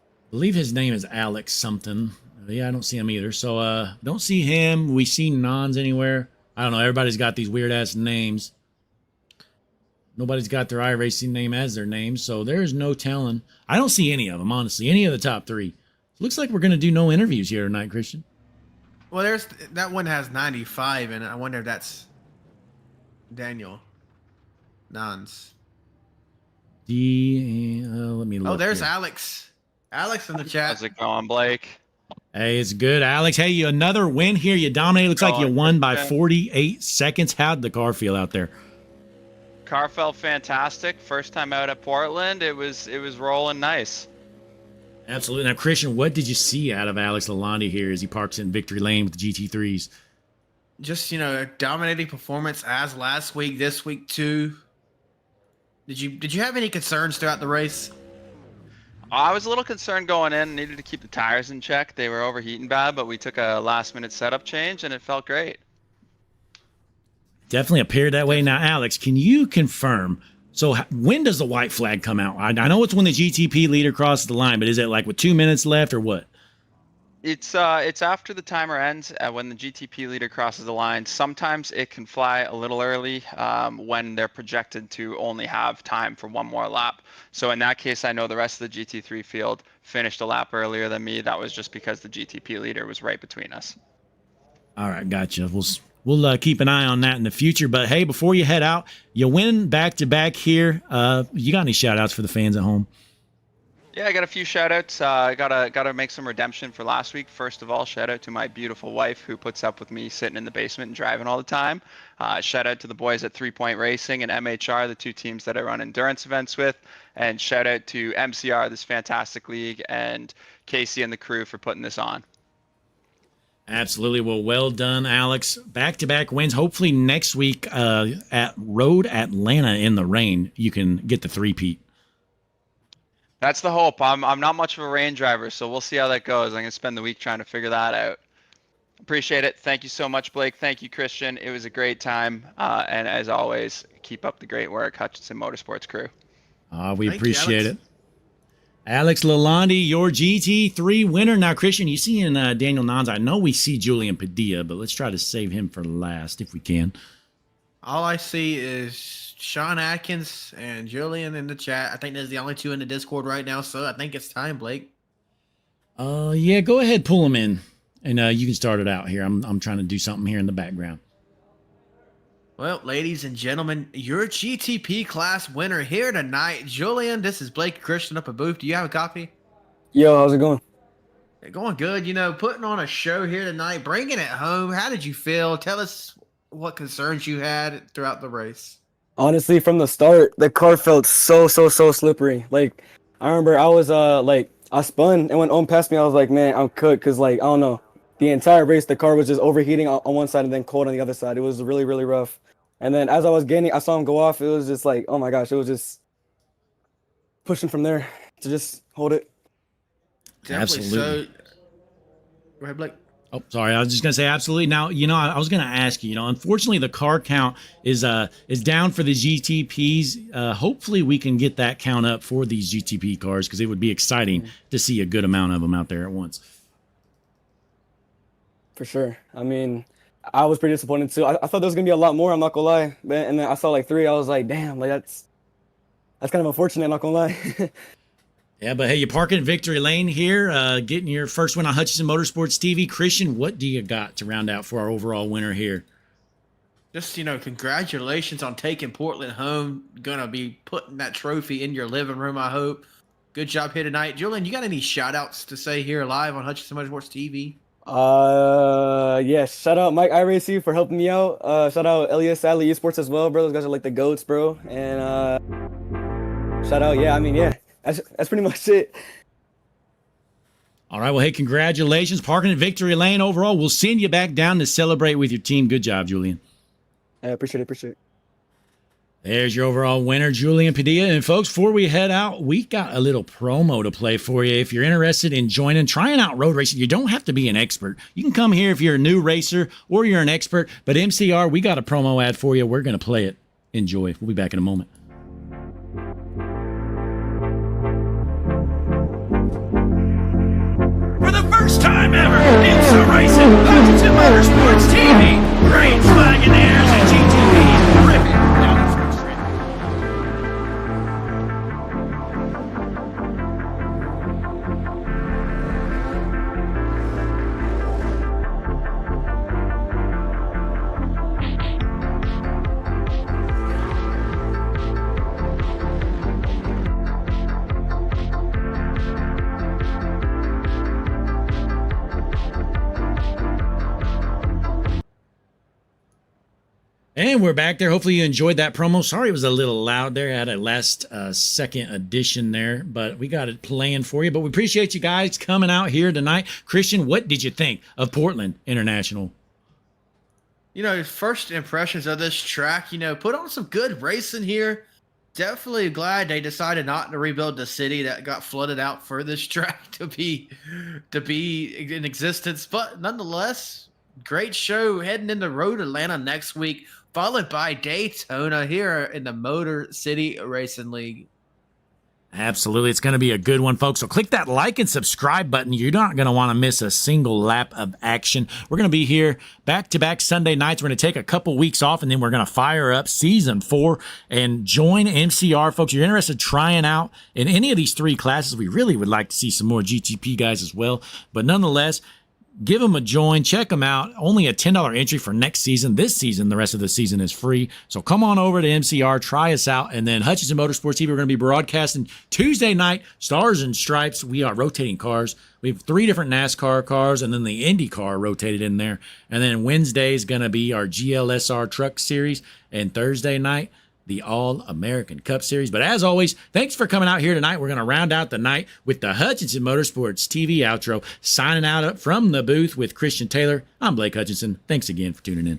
I believe his name is Alex something. Yeah, I don't see him either. So, don't see him. We see Nons anywhere. I don't know. Everybody's got these weird-ass names. Nobody's got their iRacing name as their name, so there's no telling. I don't see any of them, honestly. Any of the top 3. Looks like we're going to do no interviews here tonight, Christian. Well, that one has 95 in it. I wonder if that's Daniel Nons. Let me look. Oh, there's here. Alex. Alex in the chat. How's it going, Blake? Hey, it's good, Alex. Hey, another win here. You dominated. Looks like you won by 48 seconds. How'd the car feel out there? Car felt fantastic. First time out at Portland, it was rolling nice. Absolutely. Now, Christian, what did you see out of Alex Lalonde here as he parks in victory lane with the GT3s? Just, you know, a dominating performance as last week, this week too. Did you have any concerns throughout the race? I was a little concerned going in. Needed to keep the tires in check. They were overheating bad, but we took a last-minute setup change, and it felt great. Definitely appeared that way. Now, Alex, can you confirm? So when does the white flag come out? I know it's when the GTP leader crosses the line, but is it like with 2 minutes left or what? It's after the timer ends when the GTP leader crosses the line. Sometimes it can fly a little early when they're projected to only have time for one more lap. So in that case, I know the rest of the GT3 field finished a lap earlier than me. That was just because the GTP leader was right between us. All right, gotcha. We'll keep an eye on that in the future. But hey, before you head out, you win back-to-back here. You got any shout-outs for the fans at home? Yeah, I got a few shout-outs. I gotta make some redemption for last week. First of all, shout out to my beautiful wife who puts up with me sitting in the basement and driving all the time. Shout out to the boys at 3 Point Racing and MHR, the 2 teams that I run endurance events with. And shout out to MCR, this fantastic league, and Casey and the crew for putting this on. Absolutely. Well done, Alex. Back-to-back wins. Hopefully next week at Road Atlanta in the rain, you can get the 3-peat. That's the hope. I'm not much of a rain driver, so we'll see how that goes. I'm going to spend the week trying to figure that out. Appreciate it. Thank you so much, Blake. Thank you, Christian. It was a great time. And as always, keep up the great work, Hutchinson Motorsports crew. We Thank you, appreciate Alex. it. Alex Lalonde, your GT3 winner. Now, Christian, you see in Daniel Nans, I know we see Julian Padilla, but let's try to save him for last if we can. All I see is Sean Atkins and Julian in the chat. I think there's the only two in the Discord right now, so I think it's time, Blake. Yeah, go ahead, pull them in, and you can start it out here. I'm trying to do something here in the background. Well, ladies and gentlemen, your GTP class winner here tonight. Julian, this is Blake Christian up at booth. Do you have a copy? Yo, how's it going? Going good. You know, putting on a show here tonight, bringing it home. How did you feel? Tell us what concerns you had throughout the race. Honestly, from the start, the car felt so slippery. Like, I remember I was I spun, and when Ohm passed me, I was like, man, I'm cooked, because like, I don't know, the entire race the car was just overheating on one side and then cold on the other side. It was really rough. And then as I was gaining, I saw him go off. It was just like, oh my gosh, it was just pushing from there to just hold it. Definitely. Absolutely. So, go ahead, Blake. Oh, sorry. I was just gonna say absolutely. Now, you know, I was gonna ask you. You know, unfortunately, the car count is down for the GTPs. Hopefully, we can get that count up for these GTP cars, because it would be exciting to see a good amount of them out there at once. For sure. I mean, I was pretty disappointed too. I thought there was gonna be a lot more. I'm not gonna lie. And then I saw like 3. I was like, damn, like that's kind of unfortunate. I'm not gonna lie. Yeah, but hey, you parking at Victory Lane here, getting your first win on Hutchinson Motorsports TV. Christian, what do you got to round out for our overall winner here? Just, you know, congratulations on taking Portland home. Gonna be putting that trophy in your living room, I hope. Good job here tonight. Julian, you got any shout outs to say here live on Hutchinson Motorsports TV? Yes. Shout out Mike iRacing for helping me out. Shout out Elias Sadley Esports as well, bro. Those guys are like the goats, bro. And shout out, that's pretty much it. All right, well, hey, congratulations. Parking at Victory Lane overall. We'll send you back down to celebrate with your team. Good job, Julian. I appreciate it. There's your overall winner, Julian Padilla. And folks, before we head out, we got a little promo to play for you. If you're interested in trying out road racing, you don't have to be an expert. You can come here if you're a new racer or you're an expert. But MCR, we got a promo ad for you. We're going to play it. Enjoy. We'll be back in a moment. For the first time ever, IMSA Racing, Hutchinson Motorsports TV. Great flag in the air as a GTP. Ripping down the front straight. And we're back there. Hopefully you enjoyed that promo. Sorry it was a little loud there. I had a last second edition there, but we got it playing for you. But we appreciate you guys coming out here tonight. Christian, what did you think of Portland International? You know, first impressions of this track, you know, put on some good racing here. Definitely glad they decided not to rebuild the city that got flooded out for this track to be in existence. But nonetheless, great show heading into Road Atlanta next week, followed by Daytona here in the Motor City Racing League. Absolutely. It's going to be a good one, folks. So click that like and subscribe button. You're not going to want to miss a single lap of action. We're going to be here back-to-back Sunday nights. We're going to take a couple weeks off, and then we're going to fire up Season 4 and join MCR. Folks, if you're interested in trying out in any of these 3 classes, we really would like to see some more GTP guys as well. But nonetheless, give them a join. Check them out. Only a $10 entry for next season. This season, the rest of the season is free. So come on over to MCR, try us out. And then Hutchinson Motorsports TV, we're going to be broadcasting Tuesday night, Stars and Stripes. We are rotating cars. We have 3 different NASCAR cars and then the Indy car rotated in there. And then Wednesday is going to be our GLSR Truck Series. And Thursday night, the All-American Cup Series. But as always, thanks for coming out here tonight. We're going to round out the night with the Hutchinson Motorsports TV outro. Signing out up from the booth with Christian Taylor. I'm Blake Hutchinson. Thanks again for tuning in.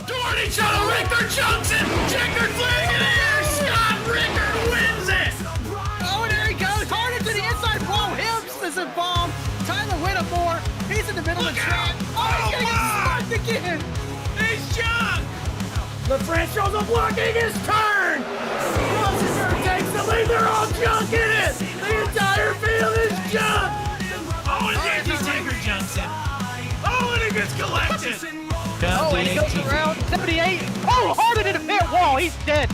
Jordy Shuttle Richter Johnson. Checkered flag in the air. Scott Ricker wins it. Oh, there he goes. Hard into the inside wall. Hibbs is involved. Tyler Whittemore. He's in the middle of LaFranco's blocking his turn. Rossiter takes the lead. They're all junk in it. The entire field is junk. Oh, and Andy Tinker jumps in. Oh, and it gets collected. Oh, and he goes around 78. Oh, harder than a pit wall. He's dead.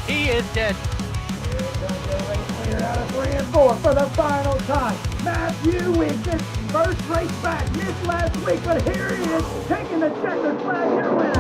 He is dead. Clear out of 3 and 4 for the final time. Matthew wins his first race back. Missed last week, but here he is taking the checkered flag. Your winner.